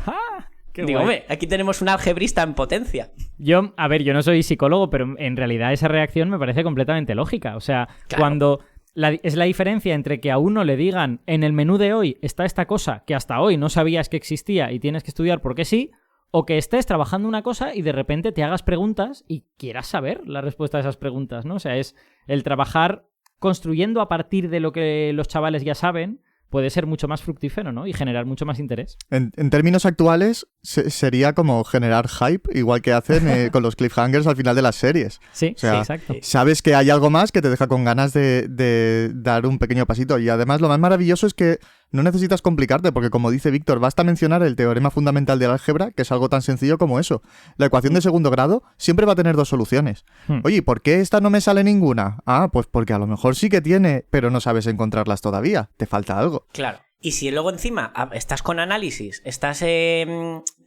Digo, hombre, aquí tenemos un algebrista en potencia. Yo no soy psicólogo, pero en realidad esa reacción me parece completamente lógica. O sea, claro. Cuando es la diferencia entre que a uno le digan, en el menú de hoy está esta cosa que hasta hoy no sabías que existía y tienes que estudiar porque sí, o que estés trabajando una cosa y de repente te hagas preguntas y quieras saber la respuesta a esas preguntas, ¿no? O sea, es el trabajar construyendo a partir de lo que los chavales ya saben, puede ser mucho más fructífero, ¿no? Y generar mucho más interés. En términos actuales, sería como generar hype, igual que hacen con los cliffhangers al final de las series. Sí, o sea, sí, exacto. Sabes que hay algo más que te deja con ganas de dar un pequeño pasito. Y además lo más maravilloso es que no necesitas complicarte, porque como dice Víctor, basta mencionar el teorema fundamental del álgebra, que es algo tan sencillo como eso. La ecuación de segundo grado siempre va a tener dos soluciones. Oye, ¿por qué esta no me sale ninguna? Ah, pues porque a lo mejor sí que tiene, pero no sabes encontrarlas todavía. Te falta algo. Claro. Y si luego encima estás con análisis, estás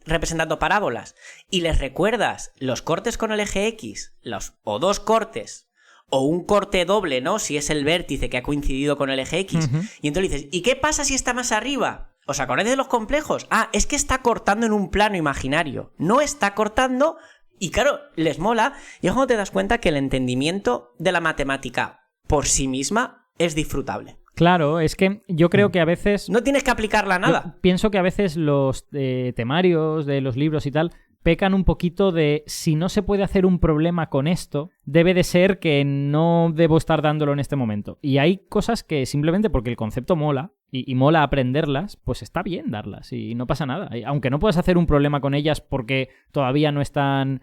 representando parábolas y les recuerdas los cortes con el eje X, o dos cortes, o un corte doble, ¿no? Si es el vértice que ha coincidido con el eje X. Y entonces dices, ¿y qué pasa si está más arriba? ¿Os acordáis de los complejos? Ah, es que está cortando en un plano imaginario. No está cortando y claro, les mola. Y es cuando te das cuenta que el entendimiento de la matemática por sí misma es disfrutable. Claro, es que yo creo que a veces... No tienes que aplicarla a nada. Yo pienso que a veces los temarios de los libros y tal pecan un poquito de si no se puede hacer un problema con esto, debe de ser que no debo estar dándolo en este momento. Y hay cosas que simplemente porque el concepto mola y mola aprenderlas, pues está bien darlas y no pasa nada. Aunque no puedas hacer un problema con ellas porque todavía no están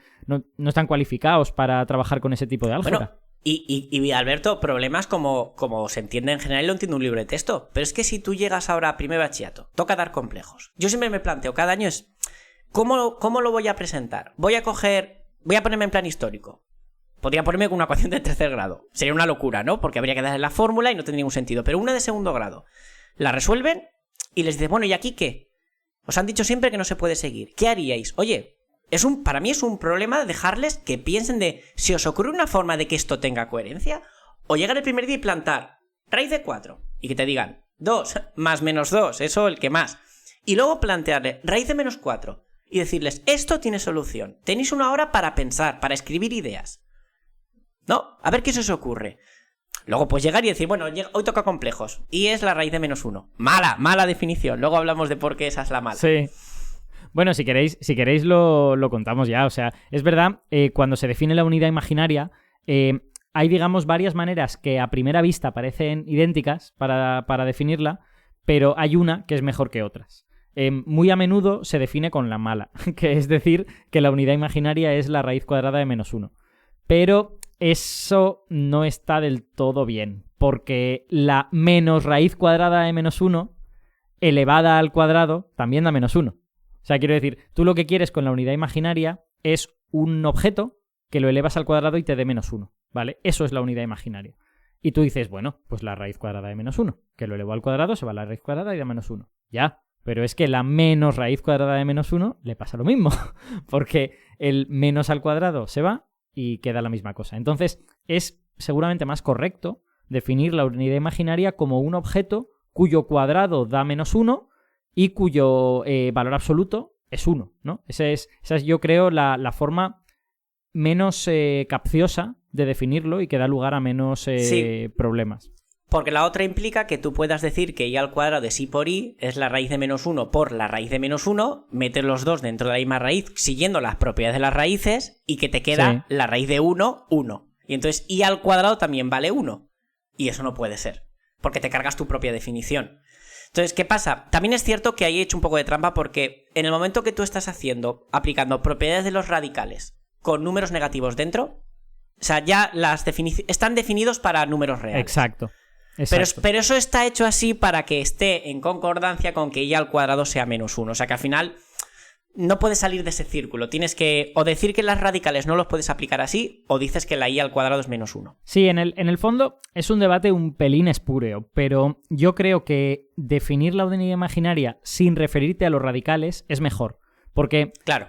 cualificados para trabajar con ese tipo de álgebra. Bueno, y Alberto, problemas como se entiende en general, lo entiende un libro de texto. Pero es que si tú llegas ahora a primer bachillerato, toca dar complejos. Yo siempre me planteo, cada año es... ¿Cómo lo voy a presentar? Voy a ponerme en plan histórico. Podría ponerme con una ecuación de tercer grado. Sería una locura, ¿no? Porque habría que darle la fórmula y no tendría ningún sentido. Pero una de segundo grado. La resuelven y les dicen, bueno, ¿y aquí qué? Os han dicho siempre que no se puede seguir. ¿Qué haríais? Oye, para mí es un problema dejarles que piensen de si os ocurre una forma de que esto tenga coherencia, o llegar el primer día y plantar raíz de 4 y que te digan 2 más -2, eso el que más. Y luego plantearle raíz de -4. Y decirles, esto tiene solución. Tenéis una hora para pensar, para escribir ideas. ¿No? A ver qué se os ocurre. Luego pues llegar y decir, bueno, hoy toca complejos. Y es la raíz de -1. Mala definición. Luego hablamos de por qué esa es la mala. Sí. Bueno, si queréis lo contamos ya. O sea, es verdad, cuando se define la unidad imaginaria, hay, digamos, varias maneras que a primera vista parecen idénticas para definirla, pero hay una que es mejor que otras. Muy a menudo se define con la mala, que es decir, que la unidad imaginaria es la raíz cuadrada de -1. Pero eso no está del todo bien, porque la menos raíz cuadrada de -1 elevada al cuadrado también da -1. O sea, quiero decir, tú lo que quieres con la unidad imaginaria es un objeto que lo elevas al cuadrado y te dé -1, ¿vale? Eso es la unidad imaginaria. Y tú dices, bueno, pues la raíz cuadrada de -1, que lo elevo al cuadrado, se va a la raíz cuadrada y da -1. Ya. Pero es que la menos raíz cuadrada de -1 le pasa lo mismo, porque el menos al cuadrado se va y queda la misma cosa. Entonces, es seguramente más correcto definir la unidad imaginaria como un objeto cuyo cuadrado da -1 y cuyo valor absoluto es 1, ¿no? Esa es yo creo, la forma menos capciosa de definirlo y que da lugar a menos problemas. Porque la otra implica que tú puedas decir que y² de sí por y es la raíz de -1 por la raíz de -1, meter los dos dentro de la misma raíz siguiendo las propiedades de las raíces y que te queda la raíz de 1, 1. Y entonces y² también vale 1. Y eso no puede ser, porque te cargas tu propia definición. Entonces, ¿qué pasa? También es cierto que ahí he hecho un poco de trampa porque en el momento que tú estás aplicando propiedades de los radicales con números negativos dentro, o sea, ya están definidos para números reales. Exacto. Pero eso está hecho así para que esté en concordancia con que y² sea -1. O sea que al final no puedes salir de ese círculo. Tienes que o decir que las radicales no los puedes aplicar así, o dices que la y² es -1. Sí, en el fondo es un debate un pelín espúreo, pero yo creo que definir la unidad imaginaria sin referirte a los radicales es mejor. Porque claro.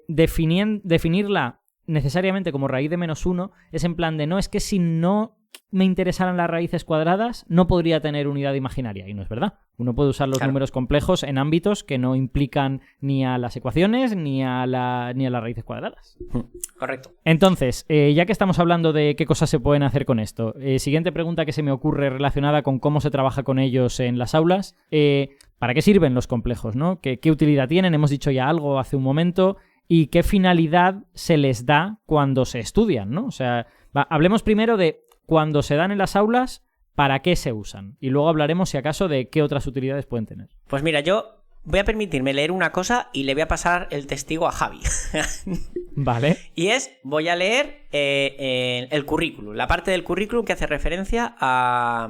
Definirla necesariamente como raíz de -1 es en plan de no, es que si no me interesaran las raíces cuadradas no podría tener unidad imaginaria, y no es verdad. Uno puede usar los números complejos en ámbitos que no implican ni a las ecuaciones ni a las raíces cuadradas. Correcto. Entonces, ya que estamos hablando de qué cosas se pueden hacer con esto, siguiente pregunta que se me ocurre relacionada con cómo se trabaja con ellos en las aulas. ¿Para qué sirven los complejos, ¿no? ¿Qué utilidad tienen? Hemos dicho ya algo hace un momento. ¿Y qué finalidad se les da cuando se estudian, ¿no? O sea, hablemos primero de cuando se dan en las aulas, ¿para qué se usan? Y luego hablaremos, si acaso, de qué otras utilidades pueden tener. Pues mira, yo voy a permitirme leer una cosa y le voy a pasar el testigo a Javi. Vale. Y voy a leer el currículum, la parte del currículum que hace referencia a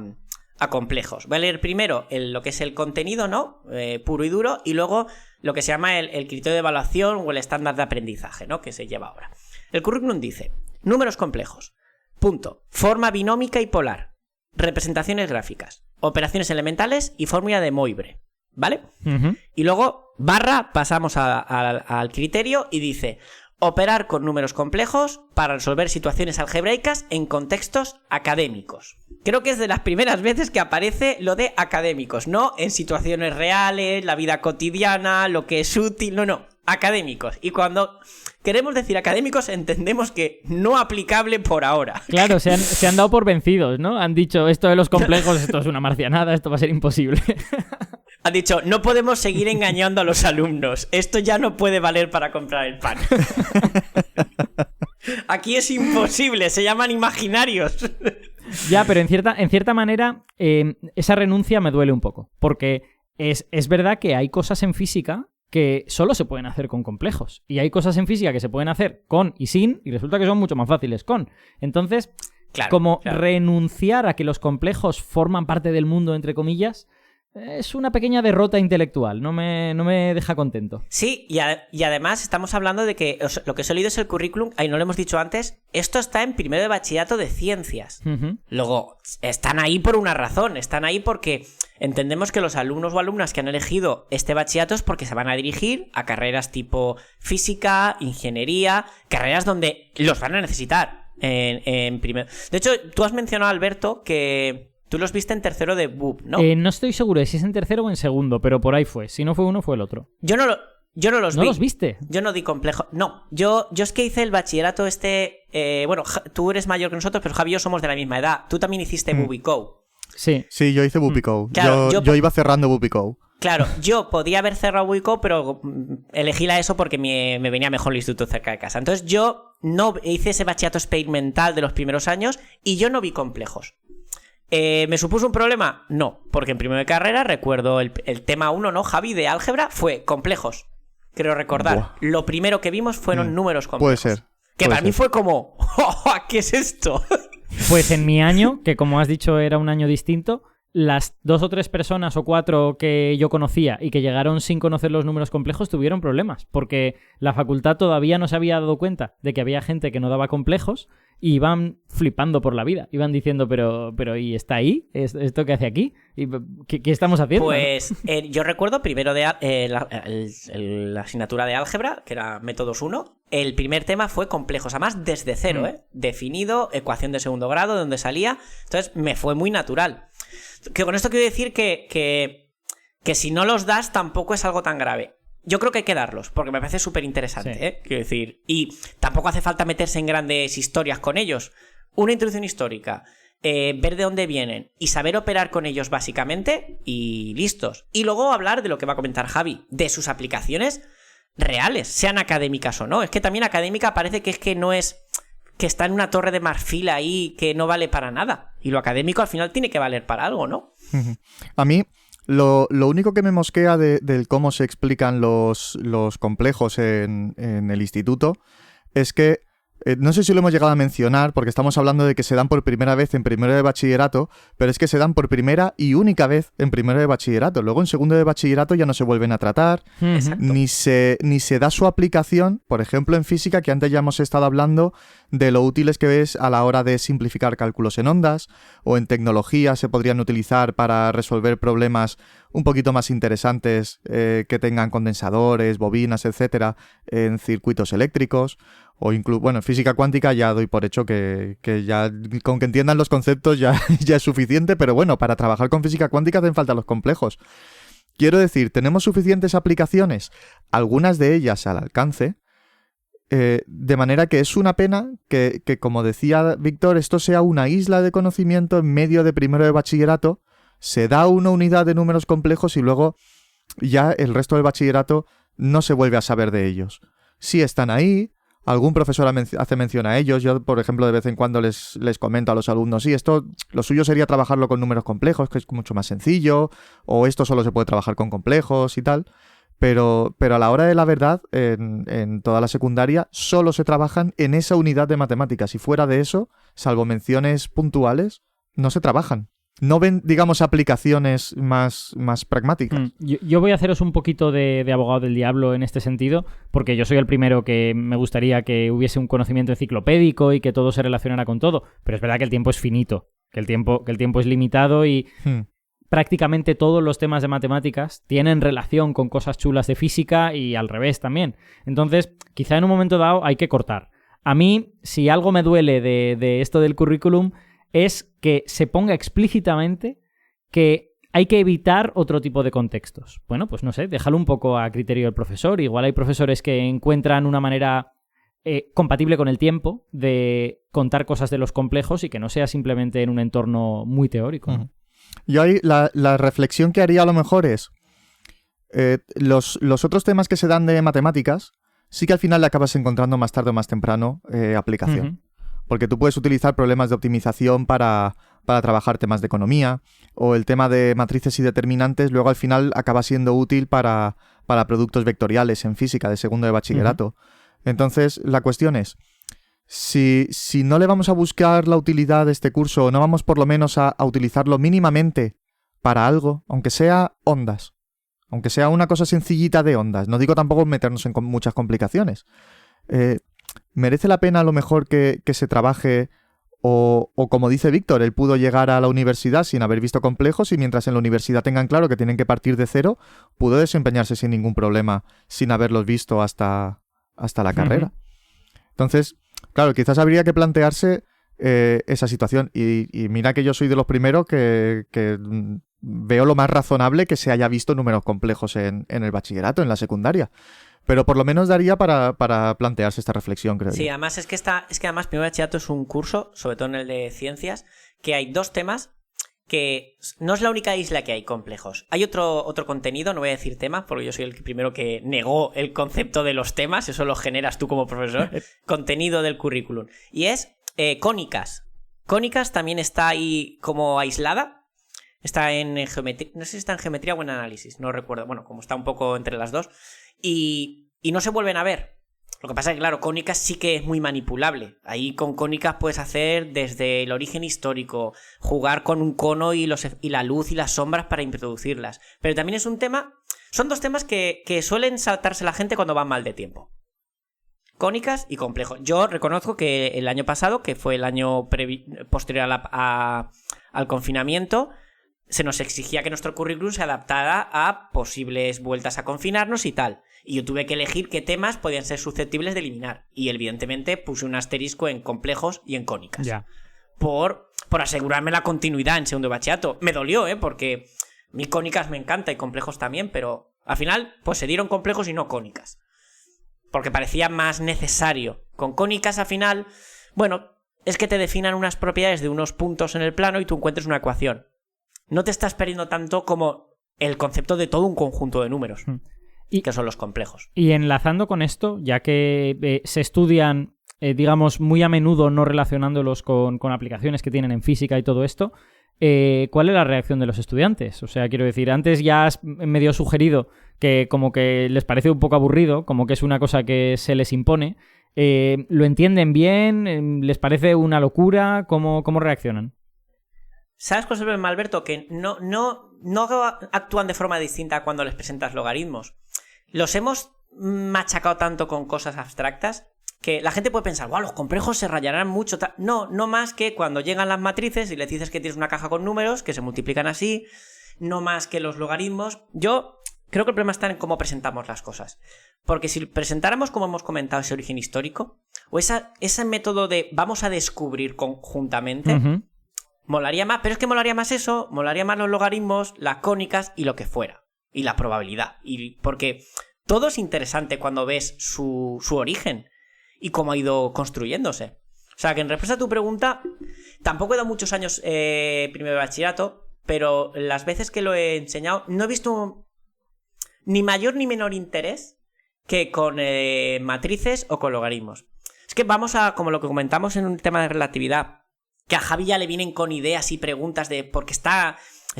complejos. Voy a leer primero lo que es el contenido, ¿no? Puro y duro, y luego lo que se llama el criterio de evaluación o el estándar de aprendizaje, ¿no? Que se lleva ahora. El currículum dice: números complejos. Punto. Forma binómica y polar. Representaciones gráficas. Operaciones elementales y fórmula de Moivre. ¿Vale? Uh-huh. Y luego, pasamos al criterio y dice: operar con números complejos para resolver situaciones algebraicas en contextos académicos. Creo que es de las primeras veces que aparece lo de académicos, no en situaciones reales, la vida cotidiana, lo que es útil, no, académicos. Y cuando queremos decir académicos entendemos que no aplicable por ahora. Claro, se han dado por vencidos, ¿no? Han dicho, esto de los complejos, esto es una marcianada, esto va a ser imposible. Han dicho, no podemos seguir engañando a los alumnos. Esto ya no puede valer para comprar el pan. Aquí es imposible, se llaman imaginarios. Ya, pero en cierta manera esa renuncia me duele un poco. Porque es verdad que hay cosas en física que solo se pueden hacer con complejos. Y hay cosas en física que se pueden hacer con y sin, y resulta que son mucho más fáciles con. Entonces, claro. Renunciar a que los complejos forman parte del mundo, entre comillas, es una pequeña derrota intelectual, no me deja contento. Sí, y además estamos hablando de que lo que os he leído es el currículum, ahí no lo hemos dicho antes, esto está en primero de bachillerato de ciencias. Uh-huh. Luego, están ahí por una razón, están ahí porque entendemos que los alumnos o alumnas que han elegido este bachillerato es porque se van a dirigir a carreras tipo física, ingeniería, carreras donde los van a necesitar en primero. De hecho, tú has mencionado, Alberto, que tú los viste en tercero de BUP, ¿no? No estoy seguro de si es en tercero o en segundo, pero por ahí fue. Si no fue uno, fue el otro. Yo no los vi. ¿No los viste? Yo no di complejo. No, yo es que hice el bachillerato bueno, tú eres mayor que nosotros, pero Javi y yo somos de la misma edad. Tú también hiciste BUP y Co. Sí. Sí, yo hice BUP y Co. Claro, yo iba cerrando BUP y Co. Claro, yo podía haber cerrado BUP y Co, pero elegí la ESO porque me venía mejor el instituto cerca de casa. Entonces yo no hice ese bachillerato experimental de los primeros años y yo no vi complejos. ¿Me supuso un problema? No, porque en primero de carrera recuerdo el tema 1, ¿no, Javi? De álgebra fue complejos. Creo recordar. Buah. Lo primero que vimos fueron números complejos. Puede ser. Que para mí fue como, ¿qué es esto? Pues en mi año, que como has dicho era un año distinto, las 2 o 3 personas o 4 que yo conocía y que llegaron sin conocer los números complejos tuvieron problemas, porque la facultad todavía no se había dado cuenta de que había gente que no daba complejos y iban flipando por la vida. Iban diciendo, pero ¿y está ahí? ¿Esto qué hace aquí? ¿Qué estamos haciendo? Pues yo recuerdo primero la asignatura de álgebra, que era métodos 1. El primer tema fue complejos, además desde cero, definido, ecuación de segundo grado, de donde salía. Entonces me fue muy natural. Que con esto quiero decir que si no los das tampoco es algo tan grave. yo creo que hay que darlos, porque me parece súper interesante, Sí. Quiero decir, y tampoco hace falta meterse en grandes historias con ellos. Una introducción histórica, ver de dónde vienen y saber operar con ellos básicamente y listos. Y luego hablar de lo que va a comentar Javi, de sus aplicaciones reales, sean académicas o no. Es que también académica parece que es que no es... que está en una torre de marfil ahí que no vale para nada. Y lo académico al final tiene que valer para algo, ¿no? A mí, lo único que me mosquea del cómo se explican los complejos en el instituto es que, no sé si lo hemos llegado a mencionar, porque estamos hablando de que se dan por primera vez en primero de bachillerato, pero es que se dan por primera y única vez en primero de bachillerato. Luego en segundo de bachillerato ya no se vuelven a tratar, Exacto. ni se da su aplicación, por ejemplo en física, que antes ya hemos estado hablando de lo útiles que es a la hora de simplificar cálculos en ondas, o en tecnología se podrían utilizar para resolver problemas un poquito más interesantes que tengan condensadores, bobinas, etcétera, en circuitos eléctricos. O incluso, bueno, en física cuántica ya doy por hecho que ya con que entiendan los conceptos ya es suficiente, pero bueno, para trabajar con física cuántica hacen falta los complejos. Quiero decir, tenemos suficientes aplicaciones, algunas de ellas al alcance, de manera que es una pena que, como decía Víctor, esto sea una isla de conocimiento en medio de primero de bachillerato, se da una unidad de números complejos y luego ya el resto del bachillerato no se vuelve a saber de ellos. Sí están ahí. Algún profesor hace mención a ellos. Yo, por ejemplo, de vez en cuando les comento a los alumnos, sí, esto, lo suyo sería trabajarlo con números complejos, que es mucho más sencillo, o esto solo se puede trabajar con complejos y tal. Pero a la hora de la verdad, en toda la secundaria, solo se trabajan en esa unidad de matemáticas. Y fuera de eso, salvo menciones puntuales, no se trabajan. No ven, digamos, aplicaciones más pragmáticas. Yo voy a haceros un poquito de abogado del diablo en este sentido, porque yo soy el primero que me gustaría que hubiese un conocimiento enciclopédico y que todo se relacionara con todo, pero es verdad que el tiempo es finito, que el tiempo es limitado y prácticamente todos los temas de matemáticas tienen relación con cosas chulas de física y al revés también. Entonces, quizá en un momento dado hay que cortar. A mí, si algo me duele de esto del currículum, es que se ponga explícitamente que hay que evitar otro tipo de contextos. Bueno, pues no sé, déjalo un poco a criterio del profesor. Igual hay profesores que encuentran una manera compatible con el tiempo de contar cosas de los complejos y que no sea simplemente en un entorno muy teórico, ¿no? Yo ahí la reflexión que haría a lo mejor es los otros temas que se dan de matemáticas sí que al final le acabas encontrando más tarde o más temprano aplicación. Porque tú puedes utilizar problemas de optimización para trabajar temas de economía, o el tema de matrices y determinantes luego al final acaba siendo útil para productos vectoriales en física de segundo de bachillerato. Entonces, la cuestión es, si no le vamos a buscar la utilidad de este curso, o no vamos por lo menos a utilizarlo mínimamente para algo, aunque sea ondas, aunque sea una cosa sencillita de ondas, no digo tampoco meternos en muchas complicaciones, ¿merece la pena a lo mejor que se trabaje o como dice Víctor, él pudo llegar a la universidad sin haber visto complejos y mientras en la universidad tengan claro que tienen que partir de cero, pudo desempeñarse sin ningún problema sin haberlos visto hasta la carrera? Entonces, claro, quizás habría que plantearse esa situación y mira que yo soy de los primeros que veo lo más razonable que se haya visto números complejos en el bachillerato, en la secundaria. Pero por lo menos daría para plantearse esta reflexión, creo. Sí, además es que además primer bachillerato es un curso, sobre todo en el de ciencias, que hay dos temas que no es la única isla que hay complejos. Hay otro contenido, no voy a decir temas, porque yo soy el primero que negó el concepto de los temas, eso lo generas tú como profesor, contenido del currículum. Y es cónicas. Cónicas también está ahí como aislada. Está en geometría, no sé si está en geometría o en análisis, no recuerdo. Bueno, como está un poco entre las dos. Y no se vuelven a ver. Lo que pasa es que, claro, cónicas sí que es muy manipulable. Ahí con cónicas puedes hacer desde el origen histórico, jugar con un cono y la luz y las sombras para introducirlas. Pero también es un tema... Son dos temas que suelen saltarse la gente cuando van mal de tiempo. Cónicas y complejos. Yo reconozco que el año pasado, que fue el año posterior al confinamiento, se nos exigía que nuestro currículum se adaptara a posibles vueltas a confinarnos y tal. Y yo tuve que elegir qué temas podían ser susceptibles de eliminar. Y evidentemente puse un asterisco en complejos y en cónicas. Ya. Por asegurarme la continuidad en segundo de bachillerato. Me dolió, porque mi cónicas me encanta y complejos también, pero Al final, pues se dieron complejos y no cónicas. Porque parecía más necesario. Con cónicas, al final, bueno, es que te definan unas propiedades de unos puntos en el plano y tú encuentres una ecuación. No te estás perdiendo tanto como el concepto de todo un conjunto de números, que son los complejos. Y enlazando con esto, ya que se estudian, digamos, muy a menudo no relacionándolos con aplicaciones que tienen en física y todo esto, ¿cuál es la reacción de los estudiantes? O sea, quiero decir, antes ya has medio sugerido que como que les parece un poco aburrido, como que es una cosa que se les impone. ¿Lo entienden bien? ¿Les parece una locura? ¿Cómo reaccionan? ¿Sabes cuál es el problema, Alberto? Que no actúan de forma distinta cuando les presentas logaritmos. Los hemos machacado tanto con cosas abstractas que la gente puede pensar, wow, los complejos se rayarán mucho. No más que cuando llegan las matrices y les dices que tienes una caja con números que se multiplican así, no más que los logaritmos. Yo creo que el problema está en cómo presentamos las cosas. Porque si presentáramos, como hemos comentado, ese origen histórico, o ese método de vamos a descubrir conjuntamente, molaría más, pero es que molaría más eso, molaría más los logaritmos, las cónicas y lo que fuera. Y la probabilidad. Porque todo es interesante cuando ves su origen y cómo ha ido construyéndose. O sea, que en respuesta a tu pregunta, tampoco he dado muchos años primero de bachillerato, pero las veces que lo he enseñado no he visto ni mayor ni menor interés que con matrices o con logaritmos. Es que vamos a, como lo que comentamos en un tema de relatividad, que a Javi ya le vienen con ideas y preguntas de... porque está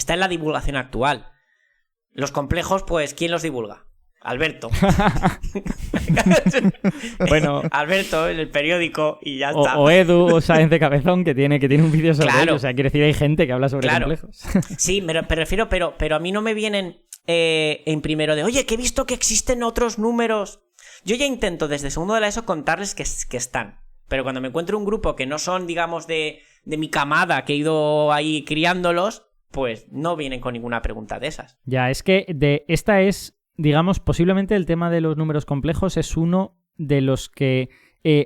en la divulgación actual. Los complejos, pues, ¿quién los divulga? Alberto. Bueno, Alberto en el periódico y ya está. O Edu o Sáenz de Cabezón, que tiene un vídeo sobre ello. O sea, quiero decir, hay gente que habla sobre complejos. Sí, me refiero, pero a mí no me vienen en primero de, oye, que he visto que existen otros números. Yo ya intento desde segundo de la ESO contarles que están. Pero cuando me encuentro un grupo que no son, digamos, de mi camada, que he ido ahí criándolos, pues no vienen con ninguna pregunta de esas. Ya, es que esta es, digamos, posiblemente el tema de los números complejos es uno de los que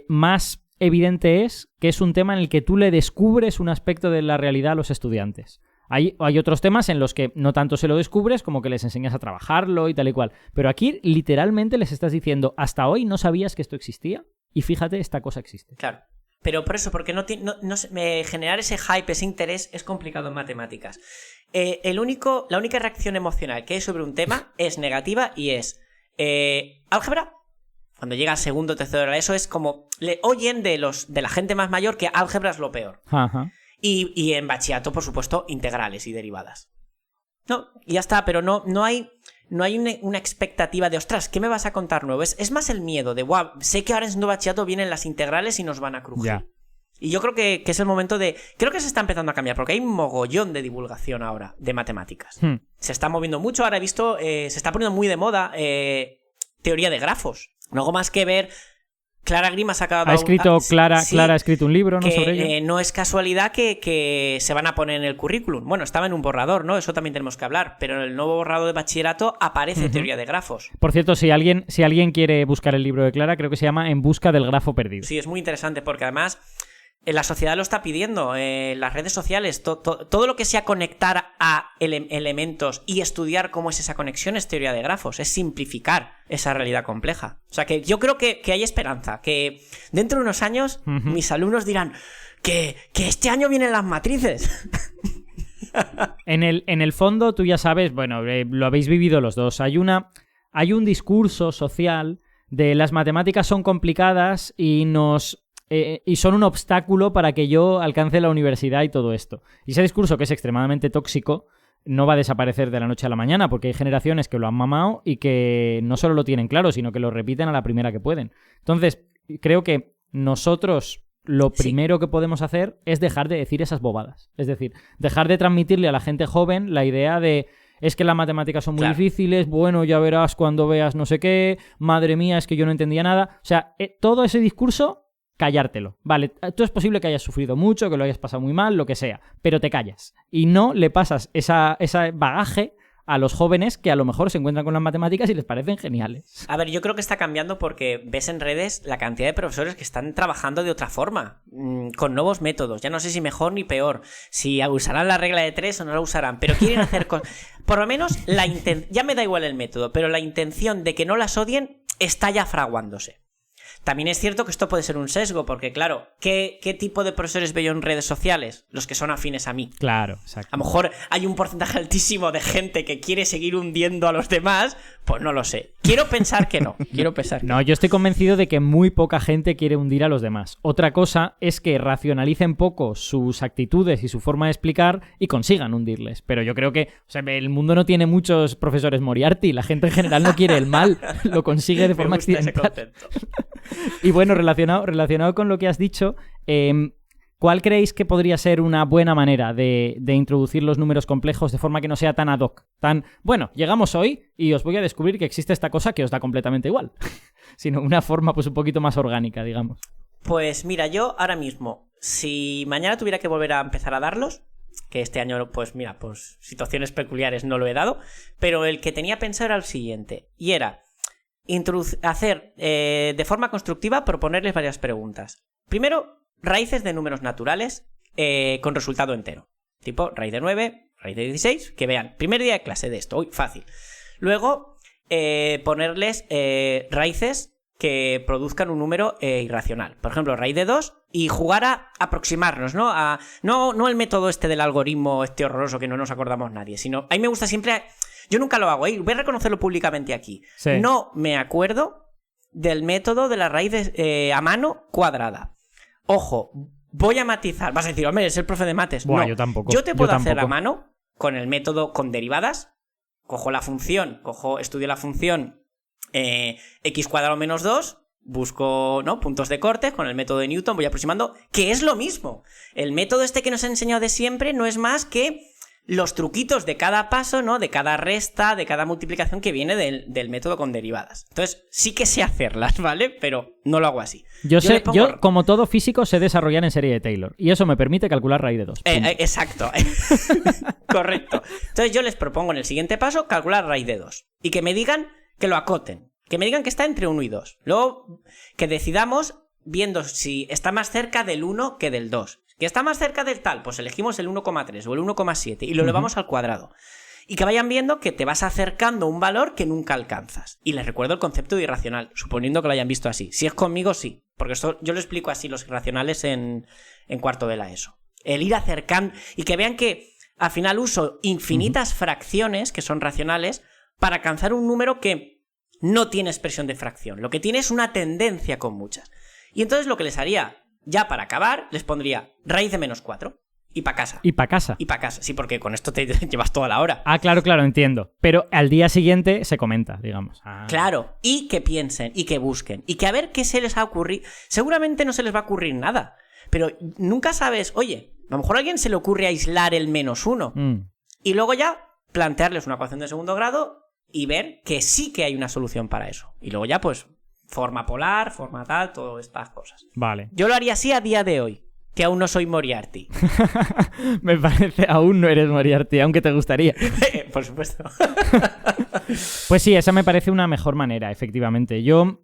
más evidente es que es un tema en el que tú le descubres un aspecto de la realidad a los estudiantes. Hay otros temas en los que no tanto se lo descubres como que les enseñas a trabajarlo y tal y cual. Pero aquí literalmente les estás diciendo, hasta hoy no sabías que esto existía y fíjate, esta cosa existe. Claro. Pero por eso, porque generar ese hype, ese interés es complicado en matemáticas. La única reacción emocional que hay sobre un tema es negativa y es álgebra. Cuando llega segundo o tercero, eso es como le oyen de la gente más mayor que álgebra es lo peor. Ajá. Y en bachillerato, por supuesto, integrales y derivadas. No, y ya está, pero no hay una expectativa de, ostras, ¿qué me vas a contar nuevo? Es más el miedo de, wow, sé que ahora en segundo bachillerato vienen las integrales y nos van a crujir. Ya. Y yo creo que es el momento de... Creo que se está empezando a cambiar, porque hay un mogollón de divulgación ahora de matemáticas. Se está moviendo mucho, ahora he visto, se está poniendo muy de moda teoría de grafos. No hago más que ver... Clara Grima Clara ha escrito un libro, ¿no? Sobre ello. No es casualidad que se van a poner en el currículum. Bueno, estaba en un borrador, ¿no? Eso también tenemos que hablar. Pero en el nuevo borrador de bachillerato aparece teoría de grafos. Por cierto, si alguien quiere buscar el libro de Clara, creo que se llama En busca del grafo perdido. Sí, es muy interesante porque además la sociedad lo está pidiendo. Las redes sociales, todo lo que sea conectar a elementos y estudiar cómo es esa conexión es teoría de grafos. Es simplificar esa realidad compleja. O sea que yo creo que hay esperanza. Que dentro de unos años mis alumnos dirán que este año vienen las matrices. En el fondo, tú ya sabes, bueno, lo habéis vivido los dos. Hay un discurso social de las matemáticas son complicadas y son un obstáculo para que yo alcance la universidad y todo esto. Y ese discurso, que es extremadamente tóxico, no va a desaparecer de la noche a la mañana, porque hay generaciones que lo han mamado y que no solo lo tienen claro, sino que lo repiten a la primera que pueden. Entonces, creo que nosotros lo primero que podemos hacer es dejar de decir esas bobadas. Es decir, dejar de transmitirle a la gente joven la idea de es que las matemáticas son muy difíciles, bueno, ya verás cuando veas no sé qué, madre mía, es que yo no entendía nada. O sea, todo ese discurso... callártelo. Vale, tú es posible que hayas sufrido mucho, que lo hayas pasado muy mal, lo que sea, pero te callas. Y no le pasas ese bagaje a los jóvenes que a lo mejor se encuentran con las matemáticas y les parecen geniales. A ver, yo creo que está cambiando porque ves en redes la cantidad de profesores que están trabajando de otra forma, con nuevos métodos. Ya no sé si mejor ni peor, si usarán la regla de 3 o no la usarán, pero quieren hacer cosas. Por lo menos, ya me da igual el método, pero la intención de que no las odien está ya fraguándose. También es cierto que esto puede ser un sesgo, porque claro, ¿qué tipo de profesores veo yo en redes sociales? Los que son afines a mí. Claro, exacto. A lo mejor hay un porcentaje altísimo de gente que quiere seguir hundiendo a los demás, pues no lo sé. Quiero pensar que no. No, yo estoy convencido de que muy poca gente quiere hundir a los demás. Otra cosa es que racionalicen poco sus actitudes y su forma de explicar y consigan hundirles. Pero yo creo que el mundo no tiene muchos profesores Moriarty. La gente en general no quiere el mal, lo consigue de forma accidental. Y bueno, relacionado con lo que has dicho, ¿cuál creéis que podría ser una buena manera de introducir los números complejos de forma que no sea tan ad hoc? Bueno, llegamos hoy y os voy a descubrir que existe esta cosa que os da completamente igual. Sino una forma pues un poquito más orgánica, digamos. Pues mira, yo ahora mismo, si mañana tuviera que volver a empezar a darlos, que este año, pues mira, pues situaciones peculiares no lo he dado, pero el que tenía pensado era el siguiente, y era hacer de forma constructiva, proponerles varias preguntas. Primero, raíces de números naturales con resultado entero. Tipo raíz de 9, raíz de 16, que vean, primer día de clase de esto, uy, fácil. Luego, ponerles raíces que produzcan un número irracional. Por ejemplo, raíz de 2 y jugar a aproximarnos, ¿no? No el método este del algoritmo este horroroso que no nos acordamos nadie, sino a mí me gusta siempre... Yo nunca lo hago, voy a reconocerlo públicamente aquí. Sí. No me acuerdo del método de la raíz a mano cuadrada. Ojo, voy a matizar. Vas a decir, hombre, es el profe de mates. Buah, no, yo tampoco. Yo te puedo hacer a mano con el método con derivadas. Cojo la función, estudio la función x cuadrado menos 2, busco, ¿no?, puntos de corte con el método de Newton, voy aproximando, que es lo mismo. El método este que nos han enseñado de siempre no es más que los truquitos de cada paso, ¿no?, de cada resta, de cada multiplicación que viene del método con derivadas. Entonces, sí que sé hacerlas, ¿vale? Pero no lo hago así. Yo, como todo físico, sé desarrollar en serie de Taylor. Y eso me permite calcular raíz de 2. Exacto. Correcto. Entonces, yo les propongo en el siguiente paso calcular raíz de 2. Y que me digan que lo acoten. Que me digan que está entre 1 y 2. Luego, que decidamos viendo si está más cerca del 1 que del 2. Que está más cerca del tal, pues elegimos el 1,3 o el 1,7 y lo elevamos al cuadrado. Y que vayan viendo que te vas acercando a un valor que nunca alcanzas. Y les recuerdo el concepto de irracional, suponiendo que lo hayan visto así. Si es conmigo, sí. Porque esto yo lo explico así, los irracionales en cuarto de la ESO. El ir acercando y que vean que al final uso infinitas fracciones, que son racionales, para alcanzar un número que no tiene expresión de fracción. Lo que tiene es una tendencia con muchas. Y entonces lo que les haría... Ya para acabar, les pondría raíz de menos 4. Y para casa. ¿Y para casa? Y para casa, sí, porque con esto te llevas toda la hora. Ah, claro, entiendo. Pero al día siguiente se comenta, digamos. Claro, y que piensen, y que busquen, y que a ver qué se les ha ocurrido. Seguramente no se les va a ocurrir nada, pero nunca sabes, oye, a lo mejor a alguien se le ocurre aislar el menos 1. Y luego ya plantearles una ecuación de segundo grado y ver que sí que hay una solución para eso. Y luego ya, pues... forma polar, forma tal, todas estas cosas. Vale. Yo lo haría así a día de hoy, que aún no soy Moriarty. Me parece, aún no eres Moriarty, aunque te gustaría. Por supuesto. Pues sí, esa me parece una mejor manera, efectivamente. Yo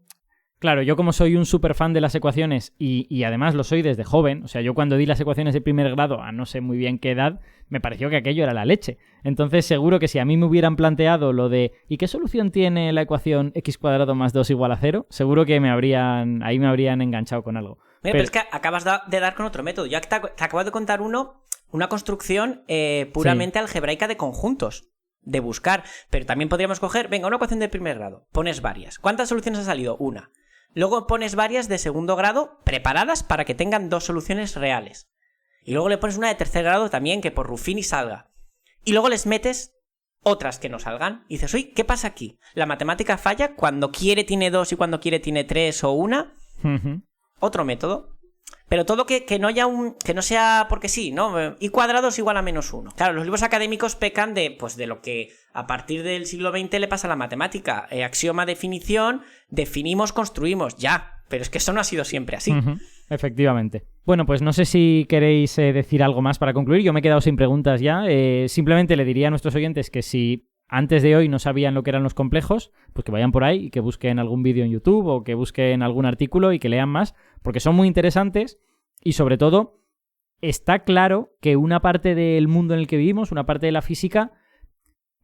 como soy un súper fan de las ecuaciones y además lo soy desde joven, o sea, yo cuando di las ecuaciones de primer grado a no sé muy bien qué edad, me pareció que aquello era la leche. Entonces seguro que si a mí me hubieran planteado lo de ¿y qué solución tiene la ecuación x cuadrado más 2 igual a 0? Seguro que ahí me habrían enganchado con algo. Pero es que acabas de dar con otro método. Yo te acabo de contar una construcción puramente algebraica de conjuntos. De buscar, pero también podríamos coger, venga, una ecuación de primer grado, pones varias. ¿Cuántas soluciones ha salido? Una. Luego pones varias de segundo grado preparadas para que tengan 2 soluciones reales. Y luego le pones una de tercer grado también que por Ruffini salga. Y luego les metes otras que no salgan. Y dices, oye, ¿qué pasa aquí? La matemática falla cuando quiere tiene 2 y cuando quiere tiene 3 o 1. Otro método. Pero todo que no haya que no sea porque sí, ¿no? Y cuadrado es igual a menos 1. Claro, los libros académicos pecan de lo que a partir del siglo XX le pasa a la matemática. Axioma, definición, definimos, construimos, ya. Pero es que eso no ha sido siempre así. Efectivamente. Bueno, pues no sé si queréis decir algo más para concluir. Yo me he quedado sin preguntas ya. Simplemente le diría a nuestros oyentes que si antes de hoy no sabían lo que eran los complejos, pues que vayan por ahí y que busquen algún vídeo en YouTube o que busquen algún artículo y que lean más, porque son muy interesantes y sobre todo está claro que una parte del mundo en el que vivimos, una parte de la física,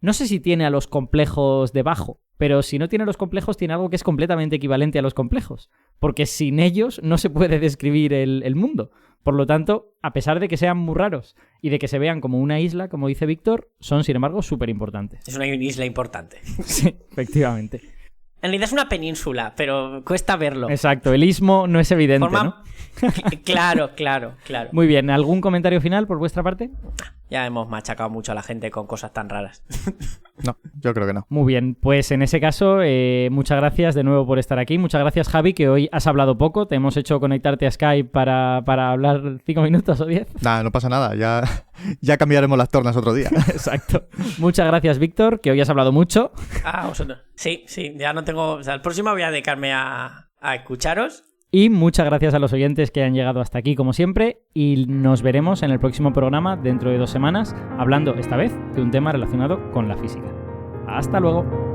no sé si tiene a los complejos debajo, pero si no tiene los complejos tiene algo que es completamente equivalente a los complejos, porque sin ellos no se puede describir el mundo. Por lo tanto, a pesar de que sean muy raros y de que se vean como una isla, como dice Víctor, son sin embargo súper importantes. Es una isla importante. Sí, efectivamente. En realidad es una península, pero cuesta verlo. Exacto, el istmo no es evidente, ¿no? Claro. Muy bien, ¿algún comentario final por vuestra parte? Ya hemos machacado mucho a la gente con cosas tan raras. No, yo creo que no. Muy bien, pues en ese caso, muchas gracias de nuevo por estar aquí. Muchas gracias, Javi, que hoy has hablado poco. Te hemos hecho conectarte a Skype para hablar 5 minutos o 10. Nada, no pasa nada. Ya cambiaremos las tornas otro día. Exacto. Muchas gracias, Víctor, que hoy has hablado mucho. Vosotros. Sí, ya no tengo... O sea, el próximo voy a dedicarme a escucharos. Y muchas gracias a los oyentes que han llegado hasta aquí, como siempre, y nos veremos en el próximo programa dentro de 2 semanas, hablando esta vez de un tema relacionado con la física. ¡Hasta luego!